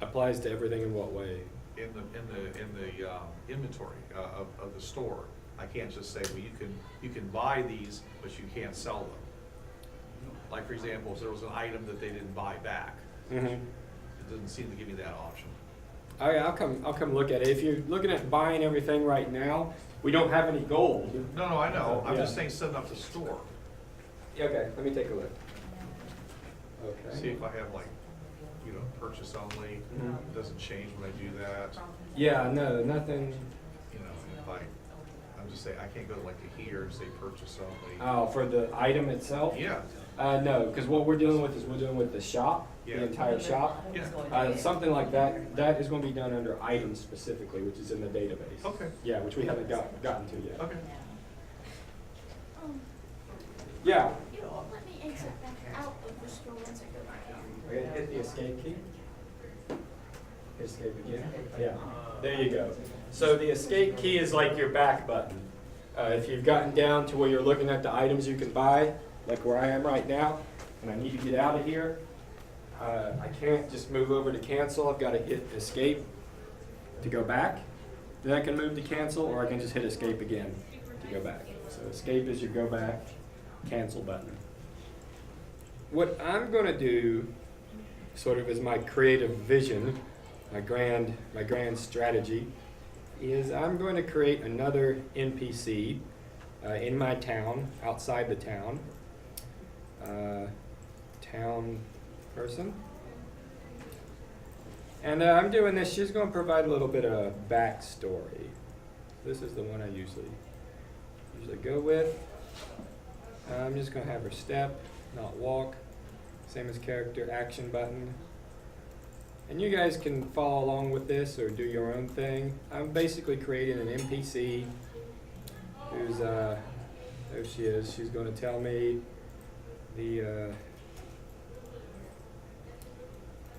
A: Applies to everything in what way?
C: In the inventory of the store, I can't just say, well, you can buy these, but you can't sell them. Like for example, if there was an item that they didn't buy back,
A: Mm-hmm.
C: it doesn't seem to give me that option.
A: Okay, I'll come look at it. If you're looking at buying everything right now, we don't have any gold.
C: No, I know. I'm just
A: Yeah.
C: saying setting up the store.
A: Okay, let me take a look.
C: See
A: Okay.
C: if I have like, purchase only.
A: Mhm.
C: It doesn't change when I do that.
A: Yeah, no, nothing.
C: If I'm just saying, I can't go like to here and say purchase only.
A: Oh, for the item itself?
C: Yeah,
A: No, because what we're doing with the shop,
C: Yeah.
A: the entire shop.
C: yeah.
A: Something like that is going to be done under items specifically, which is in the database.
C: Okay,
A: Yeah, which we haven't gotten to yet.
C: okay.
A: Yeah.
F: It won't let me exit back out of the store once I go back in.
A: Okay, hit the escape key. Hit escape again. Yeah, there you go. So the escape key is like your back button. If you've gotten down to where you're looking at the items you can buy, like where I am right now, and I need to get out of here, I can't just move over to cancel. I've got to hit escape to go back. Then I can move to cancel, or I can just hit escape again to go back. So escape is your go back, cancel button. What I'm going to do, sort of as my creative vision, my grand strategy, is I'm going to create another NPC in my town, outside the town. Town person. And I'm doing this, she's going to provide a little bit of backstory. This is the one I usually go with. I'm just going to have her step, not walk. Same as character, action button. And you guys can follow along with this or do your own thing. I'm basically creating an NPC who's, there she is. She's going to tell me the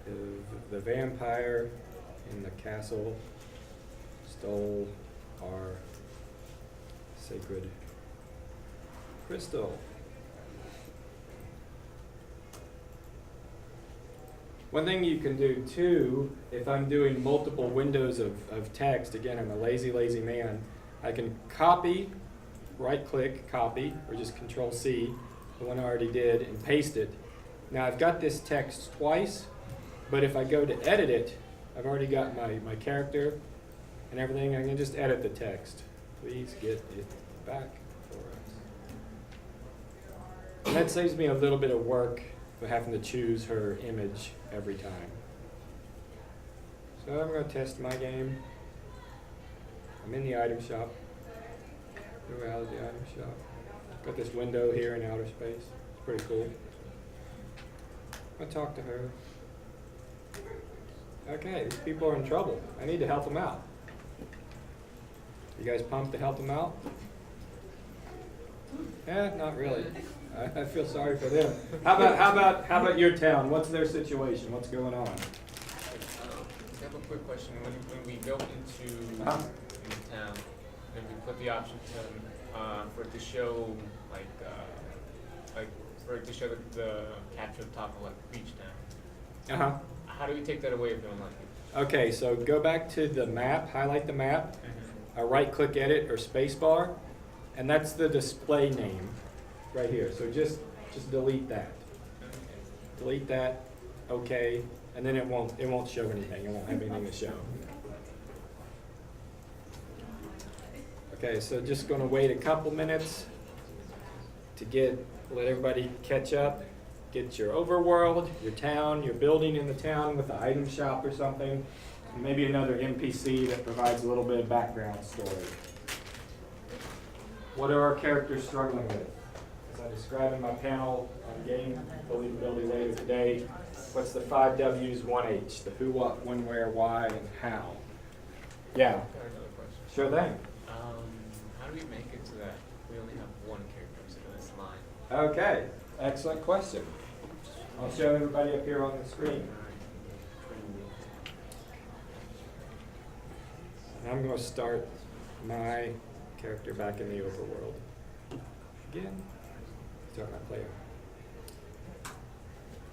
A: The vampire in the castle stole our sacred crystal. One thing you can do too, if I'm doing multiple windows of text, again, I'm a lazy man, I can copy, right click, copy, or just Control C, the one I already did, and paste it. Now I've got this text twice, but if I go to edit it, I've already got my character and everything. I can just edit the text. Please get it back for us. And that saves me a little bit of work for having to choose her image every time. So I'm going to test my game. I'm in the item shop. Go out of the item shop. Got this window here in outer space. It's pretty cool. I'll talk to her. Okay, these people are in trouble. I need to help them out. You guys pumped to help them out? Not really. I feel sorry for them. How about your town? What's their situation? What's going on?
G: I have a quick question. When we go into in the town, and we put the option to for it to show like for it to show the capture the top of like beach town. How do we take that away if we don't like it?
A: Okay, so go back to the map, highlight the map, right click edit or space bar, and that's the display name right here. So just delete that. Delete that, okay, and then it won't show anything. It won't have anything to show. Okay, so just gonna wait a couple minutes to let everybody catch up. Get your overworld, your town, your building in the town with the item shop or something. And maybe another NPC that provides a little bit of background story. What are our characters struggling with? As I describe in my panel on game believability later today, what's the 5 W's, 1 H? The who, what, when, where, why, and how. Yeah,
G: I got another question.
A: sure thing.
G: How do we make it so that we only have one character instead of this line?
A: Okay, excellent question. I'll show everybody up here on the screen. And I'm going to start my character back in the overworld. Again, start my player.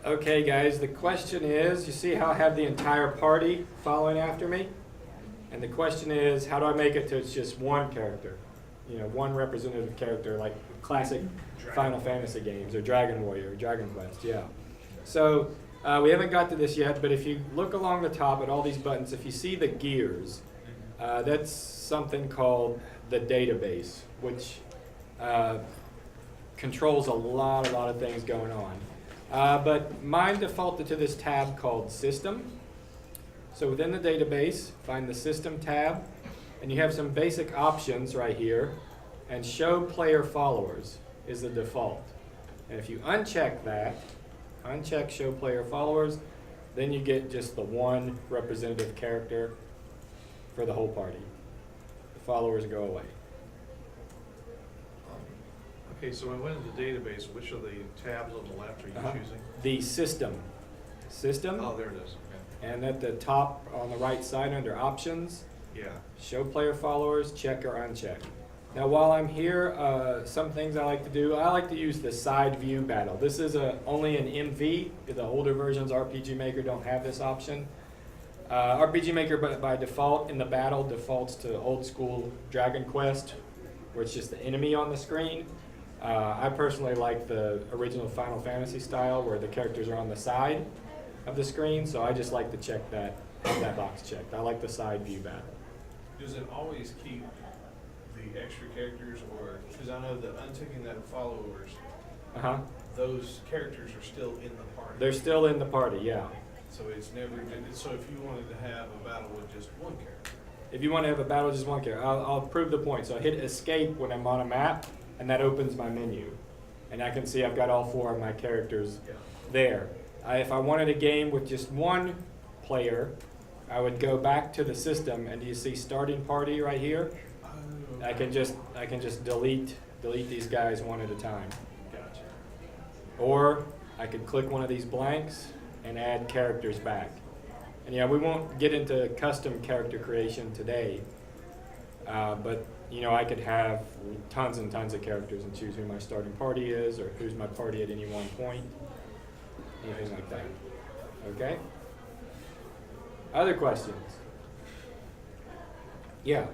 A: Okay guys, the question is, you see how I have the entire party following after me? And the question is, how do I make it to it's just one character? One representative character like classic Final Fantasy games or Dragon Warrior or Dragon Quest, yeah. So we haven't got to this yet, but if you look along the top at all these buttons, if you see the gears, that's something called the database, which controls a lot of things going on. But mine defaulted to this tab called System. So within the database, find the System tab, and you have some basic options right here, and Show Player Followers is the default. And if you uncheck that, uncheck Show Player Followers, then you get just the one representative character for the whole party. The followers go away.
C: Okay, so when I went into the database, which of the tabs on the left are you choosing?
A: The System. System.
C: Oh, there it is. Okay.
A: And at the top on the right side under Options,
C: Yeah.
A: Show Player Followers, check or uncheck. Now while I'm here, some things I like to do, I like to use the side view battle. This is only an MV. The older versions RPG Maker don't have this option. RPG Maker by default in the battle defaults to old school Dragon Quest, where it's just the enemy on the screen. I personally like the original Final Fantasy style where the characters are on the side of the screen, so I just like to have that box checked. I like the side view battle.
H: Does it always keep the extra characters, or, because I know that unticking that followers,
A: Those
H: characters are still in the party.
A: They're still in the party, yeah.
H: So it's never, so if you wanted to have a battle with just one character.
A: If you want to have a battle with just one character, I'll prove the point. So I hit escape when I'm on a map, and that opens my menu. And I can see I've got all 4 of my characters there. If I wanted a game with just one player, I would go back to the system, and do you see starting party right here?
H: Oh,
A: I can just delete these guys one at a time.
H: Gotcha.
A: Or I could click one of these blanks, and add characters back. And yeah, we won't get into custom character creation today, but you know, I could have tons and tons of characters and choose who my starting party is or who's my party at any one point, anything like that. Okay? Other questions? Yeah.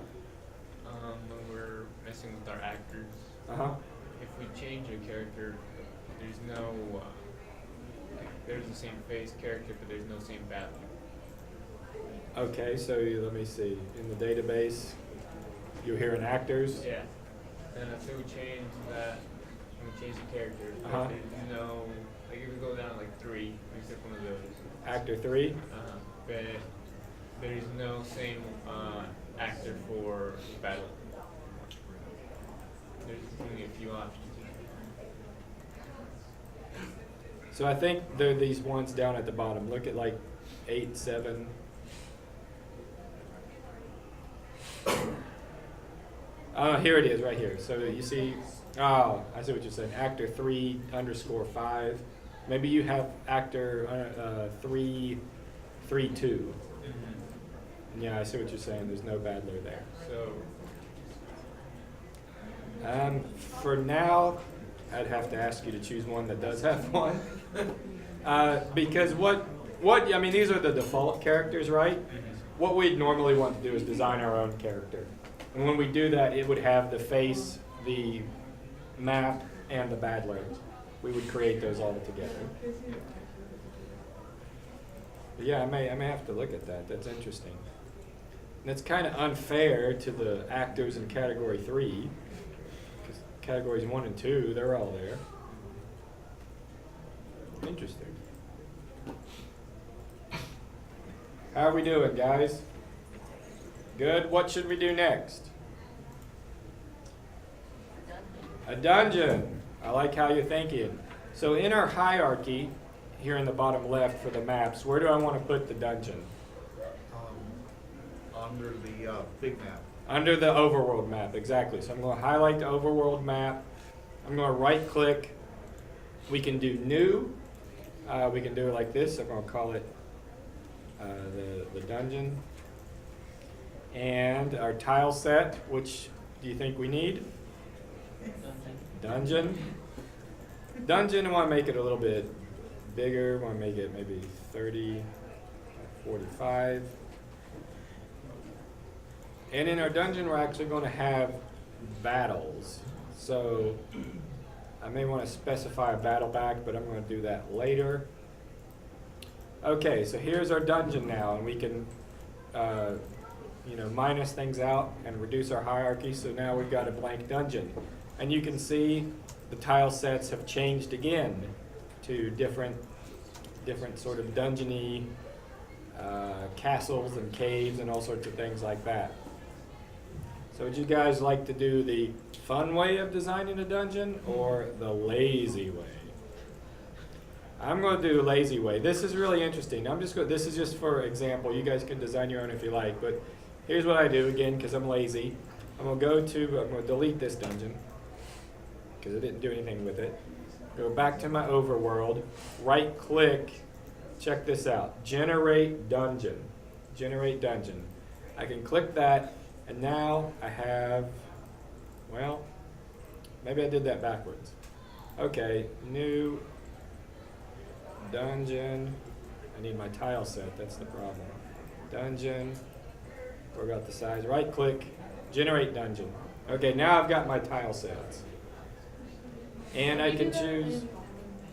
G: When we're messing with our actors,
A: Uh-huh.
G: if we change a character, there's no, there's the same face character, but there's no same battle.
A: Okay, so let me see. In the database, you're hearing actors.
G: Yeah. And if we change that, and we change the character,
A: Uh-huh.
G: there's no, like if we go down like 3, we pick one of those.
A: Actor 3.
G: But there's no same actor for battle. There's only a few options.
A: So I think there are these ones down at the bottom. Look at like 8, 7. Here it is right here. So you see, I see what you're saying. Actor 3_5. Maybe you have actor 3, 2. Yeah, I see what you're saying. There's no battler there.
G: So,
A: For now, I'd have to ask you to choose one that does have one. Because I mean, these are the default characters, right? What we'd normally want to do is design our own character. And when we do that, it would have the face, the map, and the battler. We would create those all together. But yeah, I may have to look at that. That's interesting. And it's kind of unfair to the actors in category 3, because categories 1 and 2, they're all there. Interesting. How are we doing, guys? Good. What should we do next? A dungeon. I like how you're thinking. So in our hierarchy, here in the bottom left for the maps, where do I want to put the dungeon?
C: Under the big map.
A: Under the overworld map, exactly. So I'm going to highlight the overworld map. I'm going to right click. We can do new. We can do it like this. I'm going to call it the dungeon. And our tile set, which do you think we need? Dungeon. Dungeon, I want to make it a little bit bigger. I want to make it maybe 30 by 45. And in our dungeon, we're actually going to have battles. So I may want to specify a battle back, but I'm going to do that later. Okay, so here's our dungeon now, and we can minus things out and reduce our hierarchy. So now we've got a blank dungeon. And you can see the tile sets have changed again to different sort of dungeony castles and caves and all sorts of things like that. So would you guys like to do the fun way of designing a dungeon or the lazy way? I'm going to do lazy way. This is really interesting. This is just for example. You guys can design your own if you like, but here's what I do again because I'm lazy. I'm going to delete this dungeon because I didn't do anything with it. Go back to my overworld, right click, check this out, generate dungeon. Generate dungeon. I can click that. And now I have, well, maybe I did that backwards. Okay, new dungeon. I need my tile set, that's the problem. Dungeon, worry about the size. Right click, generate dungeon. Okay, now I've got my tile sets. And I can choose,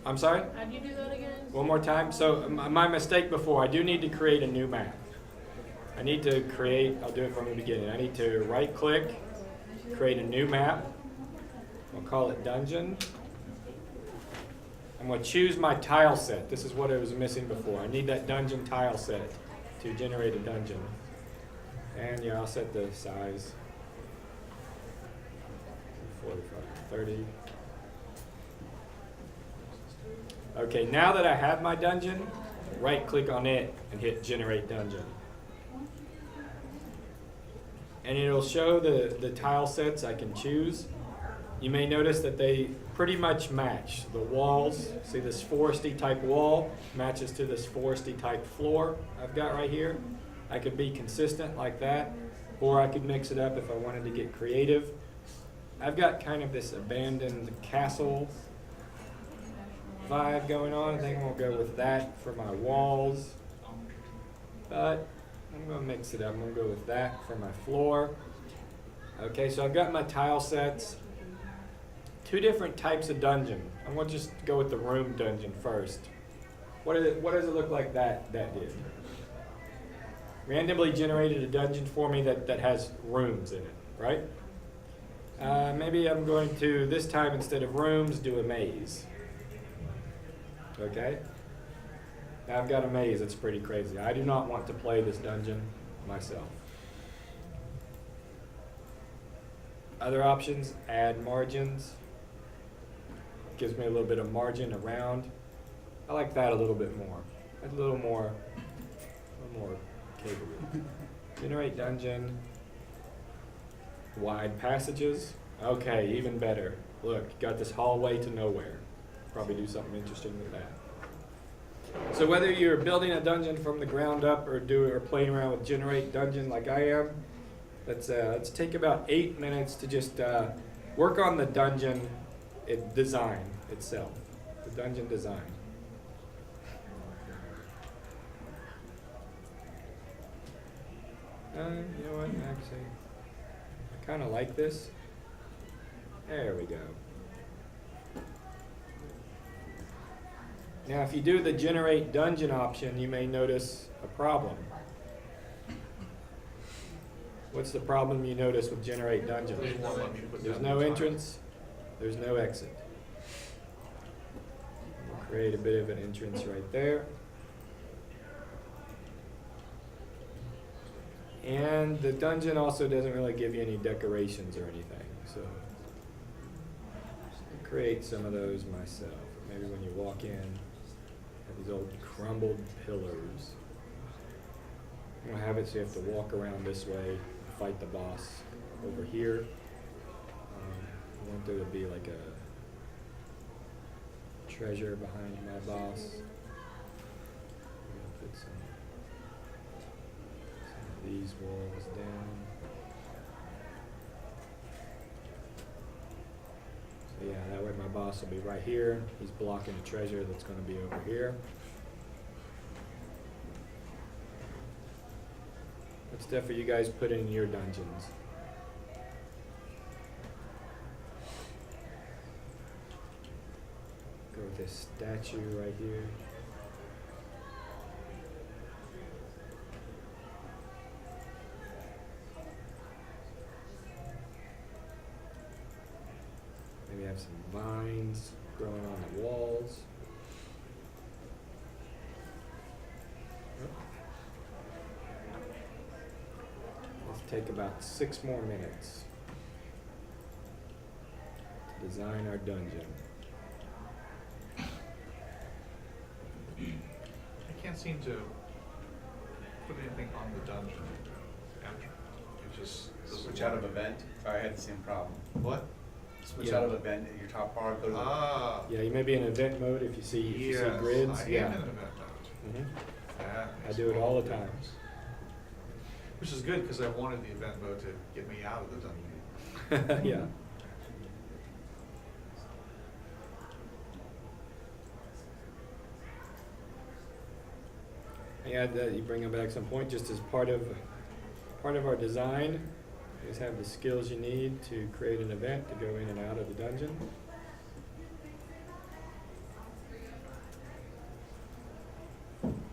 A: I'm sorry?
E: How'd you do that again?
A: One more time. So my mistake before, I do need to create a new map. I need to create, I'll do it from the beginning. I need to right click, create a new map. I'll call it dungeon. I'm going to choose my tile set. This is what I was missing before. I need that dungeon tile set to generate a dungeon. And yeah, I'll set the size 45, 30. Okay, now that I have my dungeon, right click on it and hit generate dungeon. And it'll show the tile sets I can choose. You may notice that pretty much match. The walls, see this foresty type wall matches to this foresty type floor I've got right here. I could be consistent like that, or I could mix it up if I wanted to get creative. I've got kind of this abandoned castle vibe going on. I think I'm gonna go with that for my walls. But I'm gonna mix it up. I'm gonna go with that for my floor. Okay, so I've got my tile sets. Two different types of dungeon. I'm gonna just go with the room dungeon first. What does it look like that did? Randomly generated a dungeon for me that has rooms in it, right? Maybe I'm going to, this time instead of rooms, do a maze. Okay? Now I've got a maze that's pretty crazy. I do not want to play this dungeon myself. Other options, add margins. Gives me a little bit of margin around. I like that a little bit more. A little more capable. Generate dungeon. Wide passages. Okay, even better. Look, got this hallway to nowhere. Probably do something interesting with that. So whether you're building a dungeon from the ground up or playing around with generate dungeon like I am, let's take about 8 minutes to just work on the dungeon design itself. The dungeon design. You know what? Actually, I kind of like this. There we go. Now, if you do the generate dungeon option, you may notice a problem. What's the problem you notice with generate dungeon? There's no entrance, there's no exit. We'll create a bit of an entrance right there. And the dungeon also doesn't really give you any decorations or anything, so I'll create some of those myself. Maybe when you walk in, have these old crumbled pillars. I'm gonna have it so you have to walk around this way, fight the boss over here. I want there to be like a treasure behind my boss. I'm gonna put some of these walls down. So yeah, that way my boss will be right here. He's blocking the treasure that's going to be over here. What stuff are you guys putting in your dungeons? Go with this statue right here. Maybe have some vines growing on the walls. Let's take about 6 more minutes to design our dungeon.
C: I can't seem to put anything on the dungeon after. It just doesn't
D: Switch out of
C: work.
D: event. I had the same problem.
C: What?
D: Switch
A: Yeah.
D: out of event at your top bar, go to the
C: Ah.
A: Yeah, you may be in event mode if you see
C: Yes,
A: grids.
C: I
A: Yeah.
C: am in event mode.
A: Mhm.
C: That
A: I
C: makes
A: do it all the
C: total
A: time.
C: difference. Which is good because I wanted the event mode to get me out of the dungeon.
A: Yeah. Yeah, that you bring back some point just as part of our design is have the skills you need to create an event to go in and out of the dungeon.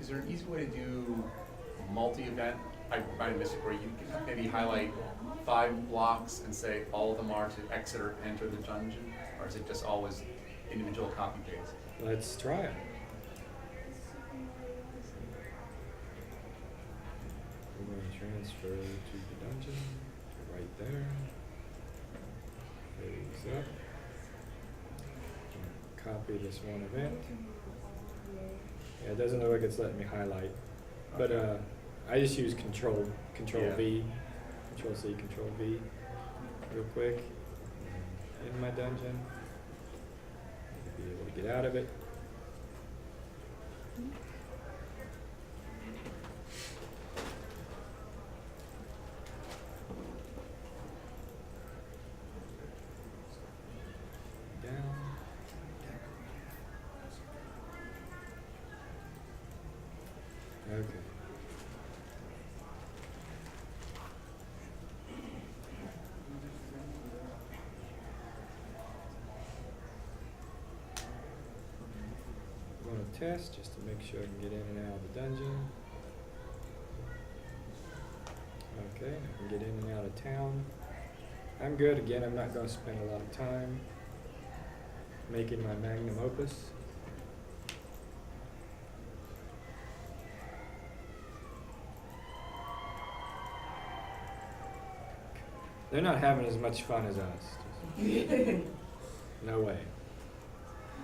D: Is there an easy way to do multi-event? I might have missed it, where you can maybe highlight 5 blocks and say all of them are to exit or enter the dungeon? Or is it just always individual copy paste?
A: Let's try it. We're going to transfer to the dungeon, right there. Phase up. Copy this one event. Yeah, it doesn't look like it's letting me highlight, but I just use Control
D: Yeah.
A: V, Control C, Control V, real quick. In my dungeon. be able to get out of it. Down. Okay. I'm going to test just to make sure I can get in and out of the dungeon. Okay, I can get in and out of town. I'm good. Again, I'm not going to spend a lot of time making my magnum opus. They're not having as much fun as us. No way.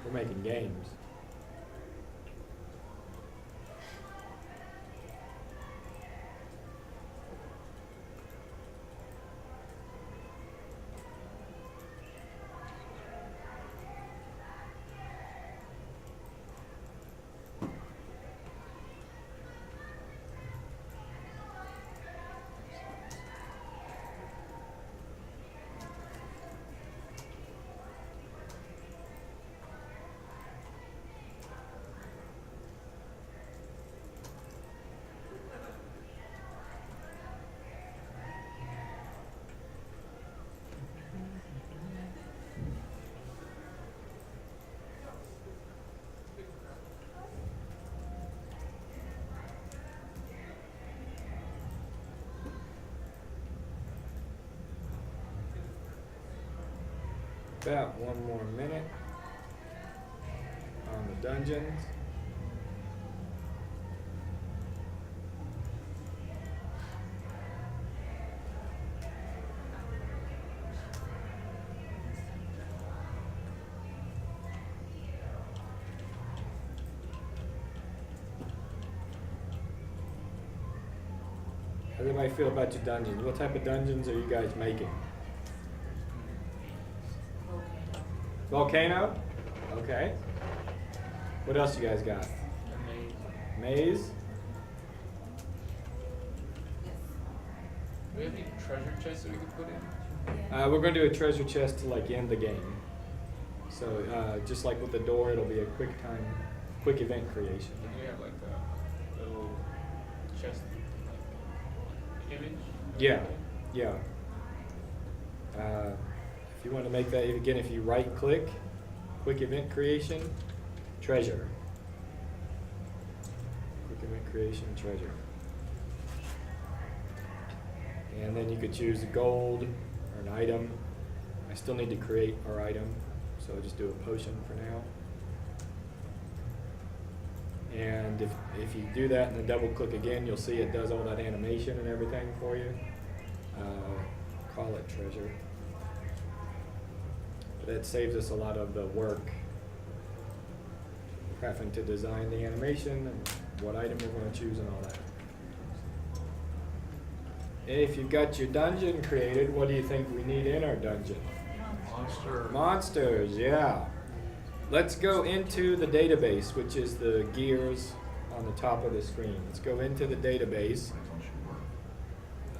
A: We're making games. About one more minute on the dungeons. How does everybody feel about your dungeons? What type of dungeons are you guys making? Volcano? Okay. What else you guys got? Maze?
G: Do we have any treasure chests that we could put in?
A: We're going to do a treasure chest to like end the game. So just like with the door, it'll be a quick event creation.
G: Do we have like a little chest like image?
A: Yeah, yeah. If you want to make that, again, if you right click, quick event creation, treasure. Quick event creation, treasure. And then you could choose a gold or an item. I still need to create our item, so I'll just do a potion for now. And if you do that and then double click again, you'll see it does all that animation and everything for you. Call it treasure. That saves us a lot of the work having to design the animation and what item we're going to choose and all that. If you've got your dungeon created, what do you think we need in our dungeon? Monsters, yeah. Let's go into the database, which is the gears on the top of the screen. Let's go into the database.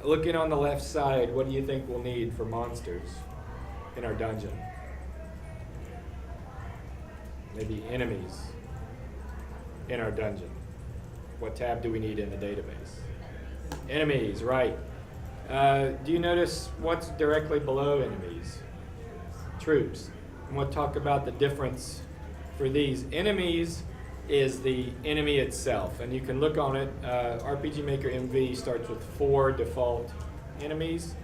A: Looking on the left side, what do you think we'll need for monsters in our dungeon? Maybe enemies in our dungeon. What tab do we need in the database? Enemies, right. Do you notice what's directly below enemies? Troops. And we'll talk about the difference for these. Enemies is the enemy itself, and you can look on it. RPG Maker MV starts with 4 default enemies,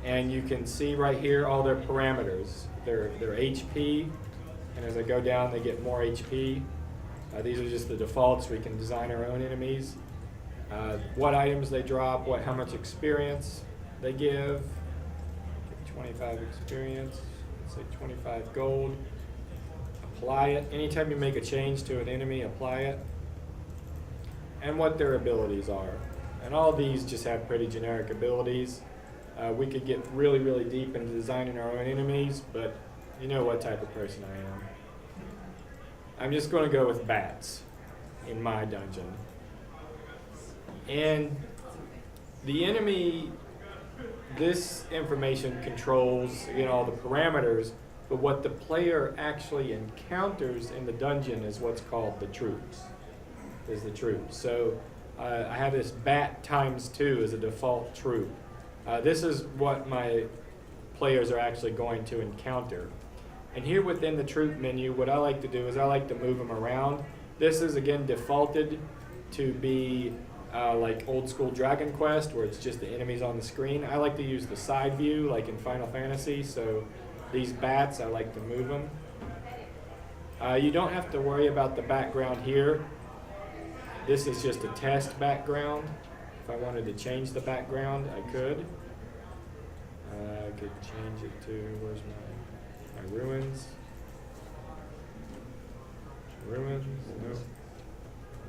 A: and you can see right here all their parameters. Their HP, and as I go down, they get more HP. These are just the defaults. We can design our own enemies. What items they drop, how much experience they give. 25 experience, let's say 25 gold. Apply it. Anytime you make a change to an enemy, apply it. And what their abilities are. And all these just have pretty generic abilities. We could get really, really deep into designing our own enemies, but you know what type of person I am. I'm just going to go with bats in my dungeon. And the enemy, this information controls, again, all the parameters, but what the player actually encounters in the dungeon is what's called the troops, So I have this bat ×2 as a default troop. This is what my players are actually going to encounter. And here within the troop menu, what I like to do is I like to move them around. This is again defaulted to be like old school Dragon Quest, where it's just the enemies on the screen. I like to use the side view like in Final Fantasy, so these bats, I like to move them. You don't have to worry about the background here. This is just a test background. If I wanted to change the background, I could. I could change it to, where's my ruins? Ruins? No.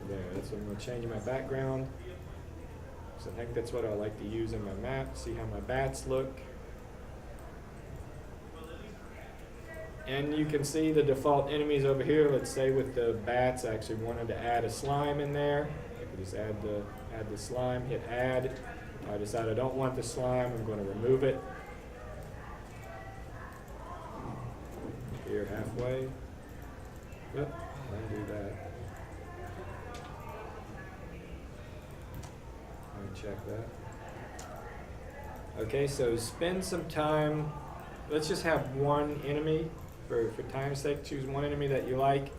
A: There, that's what I'm going to change my background. So I think that's what I like to use in my map. See how my bats look. And you can see the default enemies over here. Let's say with the bats, I actually wanted to add a slime in there. I could just add the slime, hit add. If I decide I don't want the slime, I'm going to remove it. Here halfway. Yep, undo that. Check that. Okay, so spend some time. Let's just have one enemy for time's sake. Choose one enemy that you like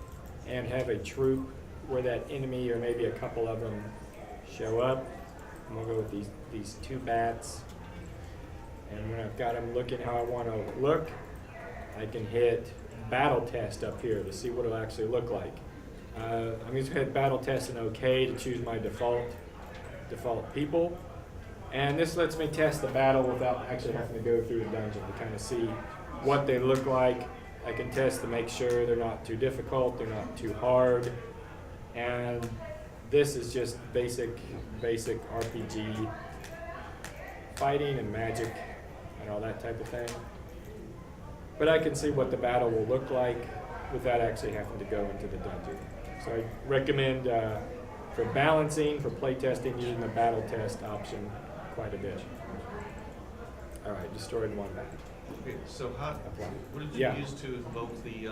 A: and have a troop where that enemy or maybe a couple of them show up. I'm gonna go with these two bats. And when I've got them looking how I want to look, I can hit battle test up here to see what it'll actually look like. I'm just gonna hit battle test and OK to choose my default people, and this lets me test the battle without actually having to go through the dungeon to kind of see what they look like. I can test to make sure they're not too difficult, they're not too hard, and this is just basic RPG fighting and magic and all that type of thing. But I can see what the battle will look like without actually having to go into the dungeon. So I recommend for balancing, for playtesting, using the battle test option quite a bit. All right, destroyed one bat.
C: Okay, so what did you
A: Yeah.
C: use to invoke the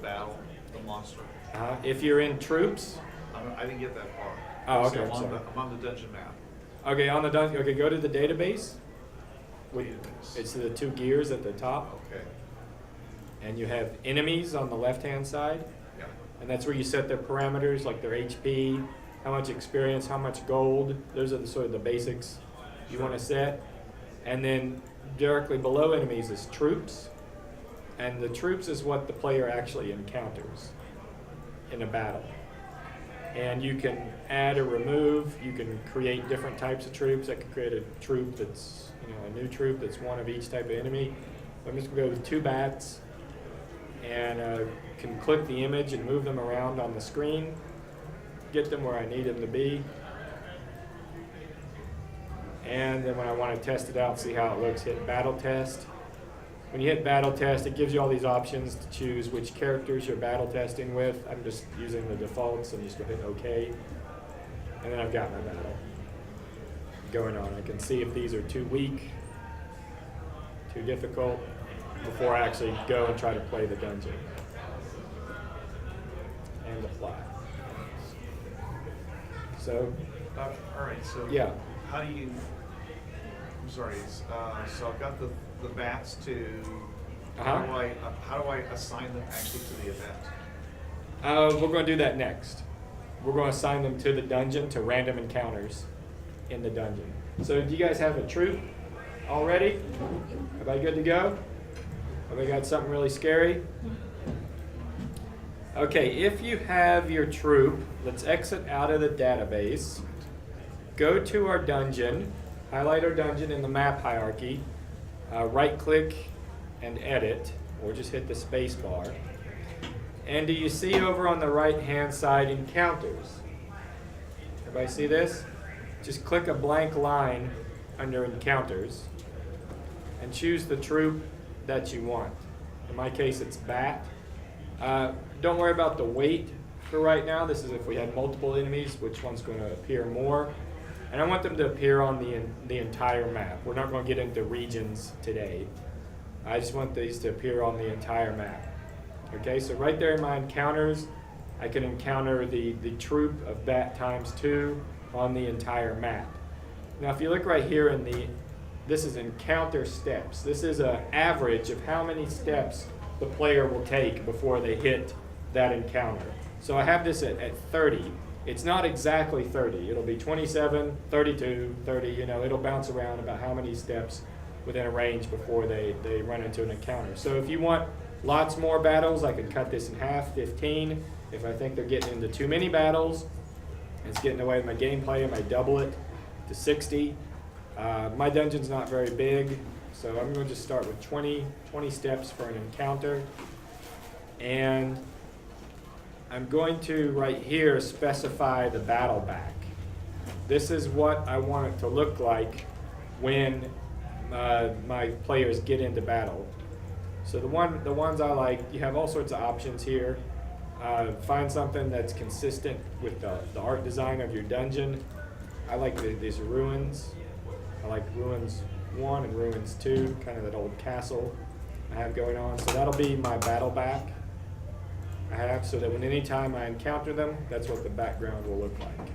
C: battle, the monster?
A: If you're in troops,
C: I didn't get that far.
A: Oh, okay,
C: So
A: I'm sorry.
C: I'm on the dungeon map.
A: okay, on the dungeon, okay, go to the database.
C: Database.
A: It's the two gears at the top,
C: Okay,
A: and you have enemies on the left-hand side,
C: yeah.
A: and that's where you set their parameters, like their HP, how much experience, how much gold. Those are the sort of the basics you want to set. And then directly below enemies is troops, and the troops is what the player actually encounters in a battle. And you can add or remove, you can create different types of troops. I could create a troop that's, a new troop that's one of each type of enemy. I'm just gonna go with two bats, and can click the image and move them around on the screen, get them where I need them to be. And then when I want to test it out, see how it looks, hit battle test. When you hit battle test, it gives you all these options to choose which characters you're battle testing with. I'm just using the defaults, so I'm just going to hit OK. And then I've got my battle going on. I can see if these are too weak, too difficult, before I actually go and try to play the dungeon. And apply. So,
C: All right, so
A: yeah.
C: how do you, I'm sorry, so I've got the bats to, how do I assign them actually to the event?
A: We're going to do that next. We're going to assign them to the dungeon, to random encounters in the dungeon. So do you guys have a troop already? Everybody good to go? Everybody got something really scary? Okay, if you have your troop, let's exit out of the database. Go to our dungeon, highlight our dungeon in the map hierarchy, right click and edit, or just hit the space bar. And do you see over on the right hand side encounters? Everybody see this? Just click a blank line under encounters and choose the troop that you want. In my case it's bat. Don't worry about the weight for right now. This is if we had multiple enemies, which one's going to appear more. And I want them to appear on the entire map. We're not going to get into regions today. I just want these to appear on the entire map. Okay, so right there in my encounters, I can encounter the troop of bat ×2 on the entire map. Now if you look right here this is encounter steps. This is an average of how many steps the player will take before they hit that encounter. So I have this at 30. It's not exactly 30. It'll be 27, 32, 30, you know, it'll bounce around about how many steps within a range before they run into an encounter. So if you want lots more battles, I can cut this in half, 15. If I think they're getting into too many battles, it's getting away with my gameplay, I might double it to 60. My dungeon's not very big, so I'm going to just start with 20 steps for an encounter. And I'm going to, right here, specify the battle back. This is what I want it to look like when my players get into battle. So the ones I like, you have all sorts of options here. Find something that's consistent with the art design of your dungeon. I like these ruins. I like Ruins 1 and Ruins 2, kind of that old castle I have going on. So that'll be my battle back I have, so that when any time I encounter them, that's what the background will look like.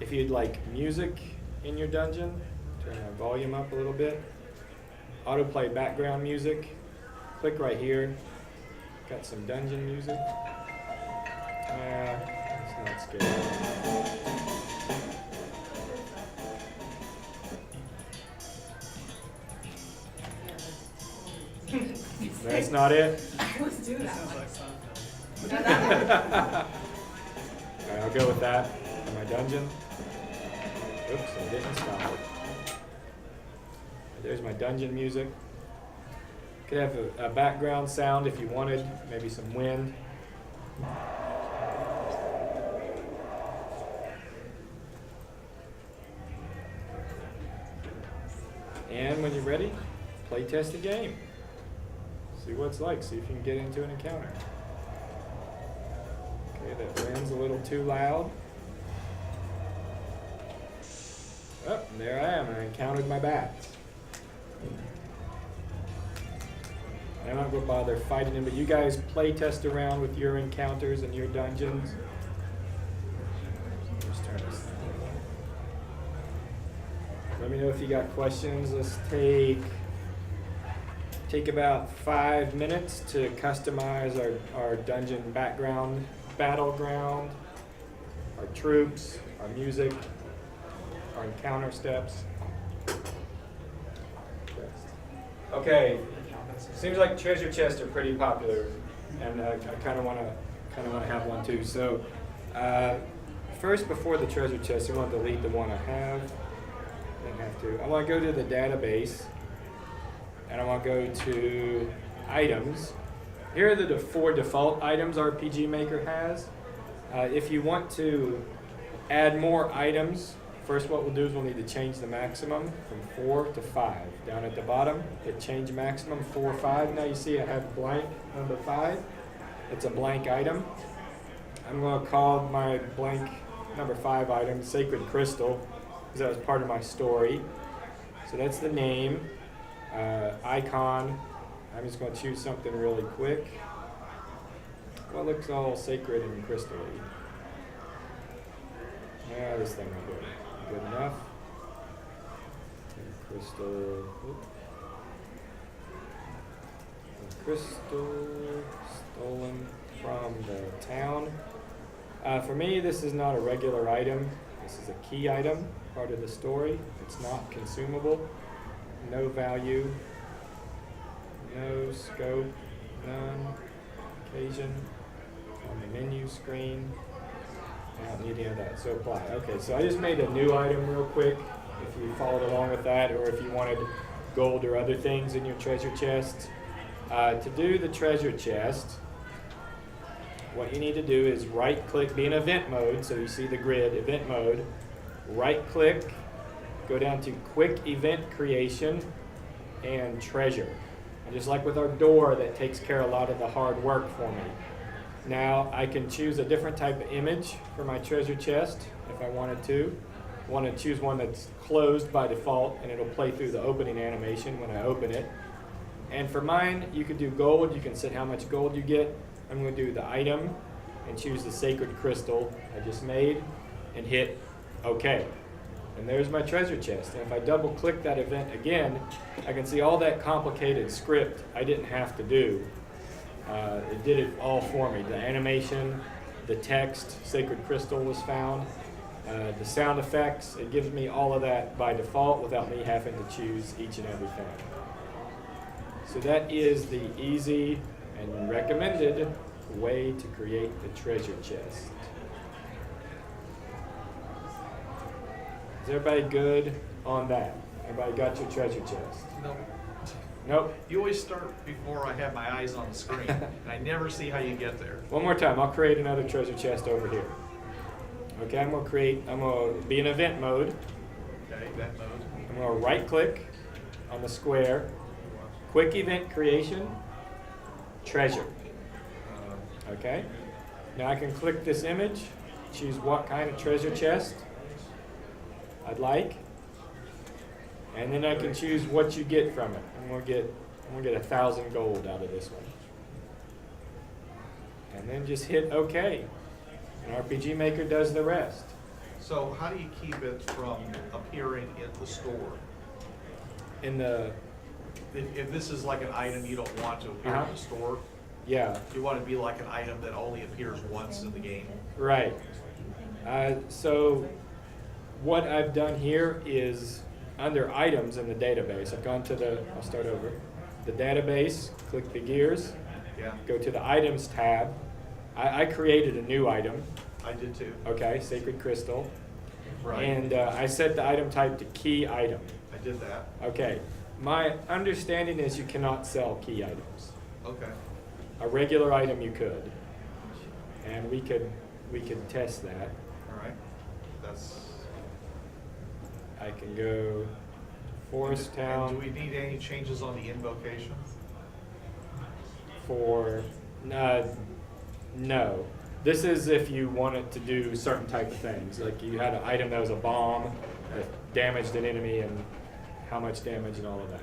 A: If you'd like music in your dungeon, turn my volume up a little bit. Autoplay background music. Click right here. Got some dungeon music. It's not scary. That's not it?
B: Let's do that
H: Sounds
B: one.
H: like something.
A: Alright, I'll go with that in my dungeon. Oops, I didn't stop it. There's my dungeon music. Could have a background sound if you wanted, maybe some wind. And when you're ready, play test the game. See what it's like, see if you can get into an encounter. Okay, that wind's a little too loud. Oh, and there I am, I encountered my bats. I'm not going to bother fighting them, but you guys play test around with your encounters and your dungeons. Just turn this down. Let me know if you got questions. Let's take about 5 minutes to customize our dungeon background, battleground, our troops, our music, our encounter steps. Okay, seems like treasure chests are pretty popular, and I kind of want to have one too. So first, before the treasure chest, I want to delete the one I have. I don't have to. I want to go to the database, and I want to go to items. Here are the 4 default items RPG Maker has. If you want to add more items, first what we'll do is we'll need to change the maximum from 4 to 5. Down at the bottom, hit change maximum 4, 5. Now you see I have blank number 5. It's a blank item. I'm going to call my blank number 5 item Sacred Crystal, because that was part of my story. So that's the name. Icon. I'm just going to choose something really quick. Well, it looks all sacred and crystal-y. Yeah, this thing will do. Good enough. Crystal. Crystal stolen from the town. For me, this is not a regular item. This is a key item, part of the story. It's not consumable. No value. No scope. None. Occasion. On the menu screen. I don't need any of that, so apply. Okay, so I just made a new item real quick, if you followed along with that, or if you wanted gold or other things in your treasure chest. To do the treasure chest, what you need to do is right-click, be in event mode, so you see the grid, event mode, right-click, go down to Quick Event Creation, and Treasure. Just like with our door, that takes care of a lot of the hard work for me. Now I can choose a different type of image for my treasure chest if I wanted to. I want to choose one that's closed by default, and it'll play through the opening animation when I open it. And for mine, you could do gold. You can set how much gold you get. I'm going to do the item and choose the sacred crystal I just made and hit OK. And there's my treasure chest. And if I double click that event again, I can see all that complicated script I didn't have to do. It did it all for me. The animation, the text, sacred crystal was found. The sound effects, it gives me all of that by default without me having to choose each and every thing. So that is the easy and recommended way to create the treasure chest. Is everybody good on that? Everybody got your treasure chest?
C: No.
A: Nope.
C: You always start before I have my eyes on the screen, and I never see how you get there.
A: One more time, I'll create another treasure chest over here. Okay, I'm gonna be in event mode.
C: Okay, event mode.
A: I'm gonna right click on the square, quick event creation, treasure. Okay, now I can click this image, choose what kind of treasure chest I'd like, and then I can choose what you get from it. I'm gonna get 1,000 gold out of this one. And then just hit OK. And RPG Maker does the rest.
C: So how do you keep it from appearing in the store?
A: In the,
C: If this is like an item you don't want to appear in the store,
A: yeah,
C: you want to be like an item that only appears once in the game.
A: right. So what I've done here is under items in the database, I've gone to I'll start over. The database, click the gears,
C: Yeah,
A: go to the items tab. I created a new item,
C: I did too.
A: okay, sacred crystal.
C: Right.
A: And I set the item type to key item.
C: I did that.
A: Okay, my understanding is you cannot sell key items.
C: Okay.
A: A regular item you could, and we could test that.
C: All right. That's.
A: I can go Forest
C: And
A: Town
C: do we need any changes on the invocation?
A: for no. This is if you wanted to do certain type of things, like you had an item that was a bomb that damaged an enemy and how much damage and all of that.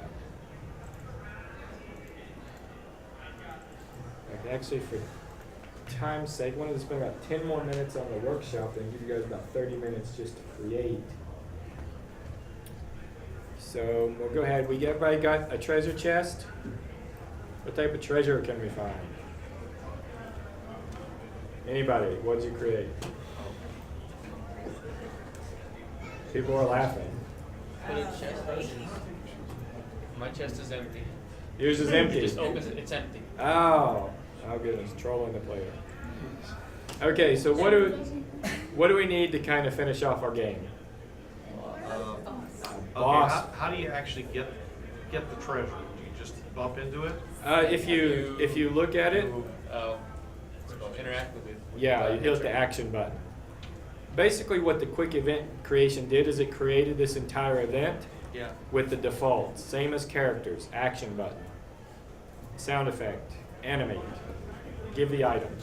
A: Like actually, for time's sake, I wanted to spend about 10 more minutes on the workshop and give you guys about 30 minutes just to create. So we'll go ahead. Everybody got a treasure chest? What type of treasure can we find? Anybody? What did you create? People are laughing.
G: My chest is empty.
A: Yours is empty.
G: Just opens it, it's empty.
A: Oh goodness, trolling the player. Okay, so what do we need to kind of finish off our game? Boss.
C: Okay, how do you actually get the treasure? Do you just bump into it?
A: If you look at it,
G: Interact with it.
A: yeah, you hit the action button. Basically, what the quick event creation did is it created this entire event
C: Yeah.
A: with the defaults, same as characters, action button, sound effect, animate, give the item.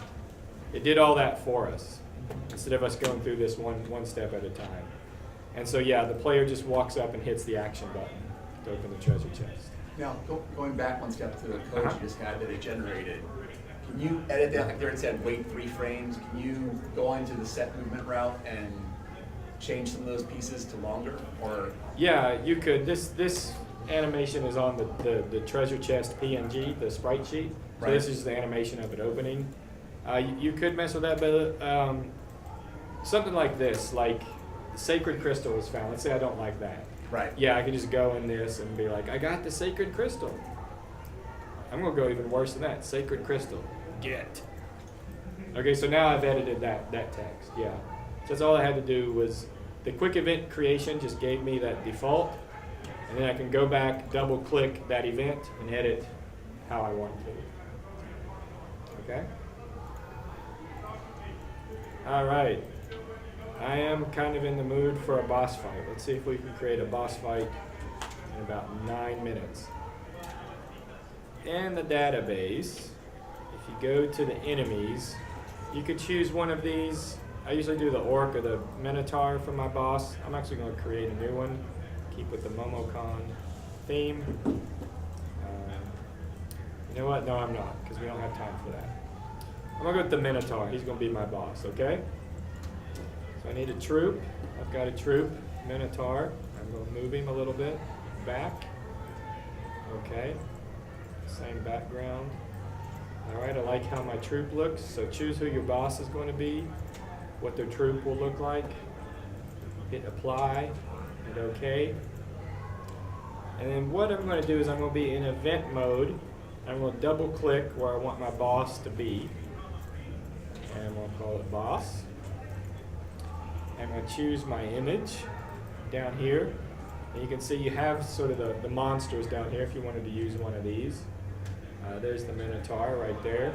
A: It did all that for us instead of us going through this one step at a time. And so yeah, the player just walks up and hits the action button to open the treasure chest.
D: Now, going back one step to the code you just had that it generated, can you edit that, like there it said wait 3 frames, can you go into the set movement route and change some of those pieces to longer, or?
A: Yeah, you could. This animation is on the treasure chest PNG, the sprite sheet. So
D: Right.
A: this is the animation of it opening. You could mess with that, but something like this, like the sacred crystal was found. Let's say I don't like that.
D: Right.
A: Yeah, I can just go in this and be like, I got the sacred crystal. I'm gonna go even worse than that. Sacred crystal, get. Okay, so now I've edited that text. Yeah, so that's all I had to do was the quick event creation just gave me that default, and then I can go back, double click that event, and edit how I want to. Okay. All right. I am kind of in the mood for a boss fight. Let's see if we can create a boss fight in about 9 minutes. in the database, if you go to the enemies, you could choose one of these. I usually do the orc or the minotaur for my boss. I'm actually going to create a new one. Keep with the Momocon theme. You know what? No, I'm not, because we don't have time for that. I'm going to go with the minotaur. He's going to be my boss, okay? So I need a troop. I've got a troop, minotaur. I'm going to move him a little bit back. Okay. Same background. All right, I like how my troop looks. So choose who your boss is going to be, what their troop will look like. Hit apply, hit OK. And then what I'm going to do is I'm going to be in event mode. I'm going to double click where I want my boss to be. And I'm going to call it boss. I'm going to choose my image down here. And you can see you have sort of the monsters down here if you wanted to use one of these. There's the Minotaur right there.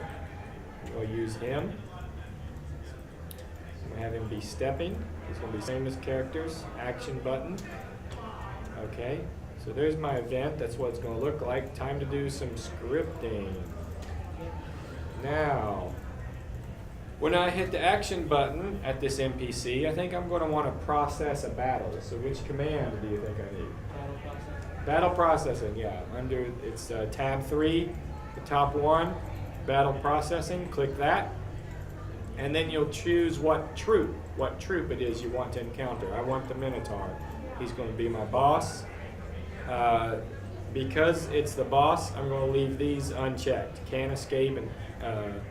A: We'll use him. I'm going to have him be stepping. He's going to be same as characters. Action button. Okay, so there's my event. That's what it's going to look like. Time to do some scripting. Now, when I hit the action button at this NPC, I think I'm going to want to process a battle. So which command do you think I need? Battle processing, yeah. Under, it's tab 3, the top one, battle processing, click that. And then you'll choose what troop it is you want to encounter. I want the Minotaur. He's going to be my boss. Because it's the boss, I'm going to leave these unchecked. Can escape and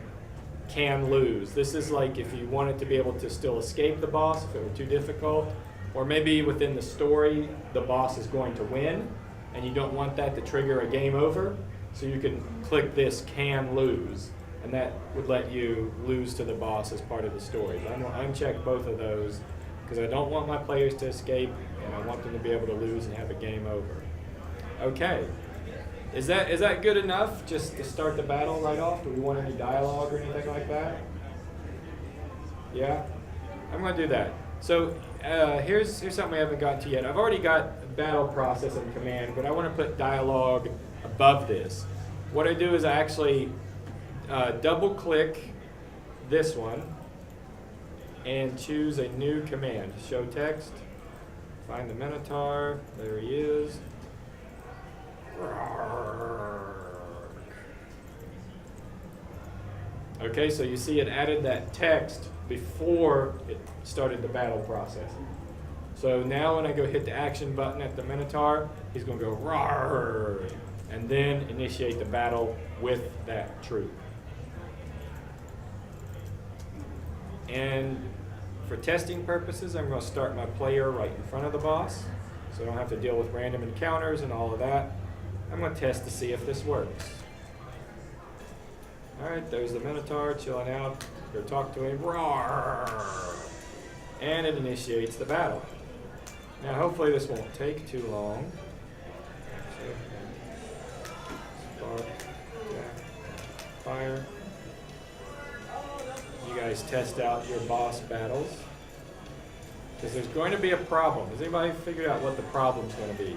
A: can lose. This is like if you wanted to be able to still escape the boss if it were too difficult, or maybe within the story the boss is going to win and you don't want that to trigger a game over, so you can click this can lose, and that would let you lose to the boss as part of the story. But I'm going to uncheck both of those because I don't want my players to escape and I want them to be able to lose and have a game over. Okay. Is that good enough just to start the battle right off? Do we want any dialogue or anything like that? Yeah? I'm going to do that. So here's something we haven't gotten to yet. I've already got battle process and command, but I want to put dialogue above this. What I do is I actually double click this one and choose a new command. Show text. Find the Minotaur. There he is. Okay, so you see it added that text before it started the battle process. So now when I go hit the action button at the Minotaur, he's going to go roar, and then initiate the battle with that troop. And for testing purposes, I'm going to start my player right in front of the boss, so I don't have to deal with random encounters and all of that. I'm going to test to see if this works. All right, there's the Minotaur chilling out. Go talk to him. Roar! And it initiates the battle. Now, hopefully this won't take too long. Spark, fire. You guys test out your boss battles. Because there's going to be a problem. Has anybody figured out what the problem's going to be?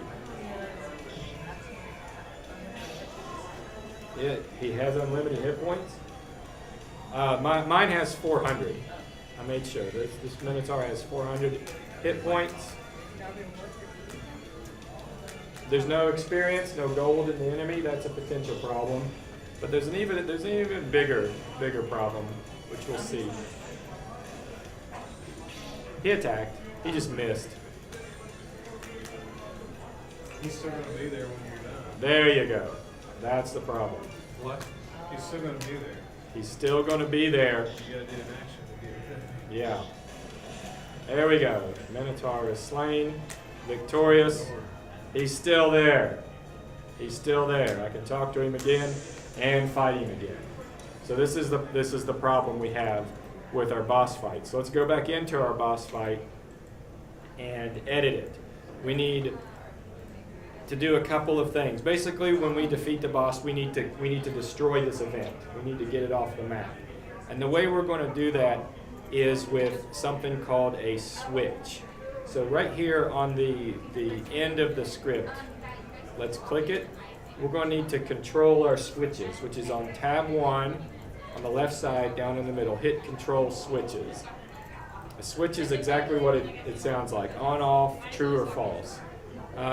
A: He has unlimited hit points. Mine has 400. I made sure. This Minotaur has 400 hit points. There's no experience, no gold in the enemy. That's a potential problem. But there's an even bigger problem, which we'll see. He attacked. He just missed.
H: He's still gonna be there when you're done.
A: There you go. That's the problem.
C: What?
H: He's still gonna be there.
A: He's still going to be there.
H: You gotta do an action to get it.
A: Yeah. There we go. Minotaur is slain, victorious. He's still there. He's still there. I can talk to him again and fight him again. So this is the problem we have with our boss fight. So let's go back into our boss fight and edit it. We need to do a couple of things. Basically, when we defeat the boss, we need to destroy this event. We need to get it off the map. And the way we're going to do that is with something called a switch. So right here on the end of the script, let's click it we're going to need to control our switches, which is on tab 1 on the left side down in the middle. Hit control switches. A switch is exactly what it sounds like, on, off, true or false.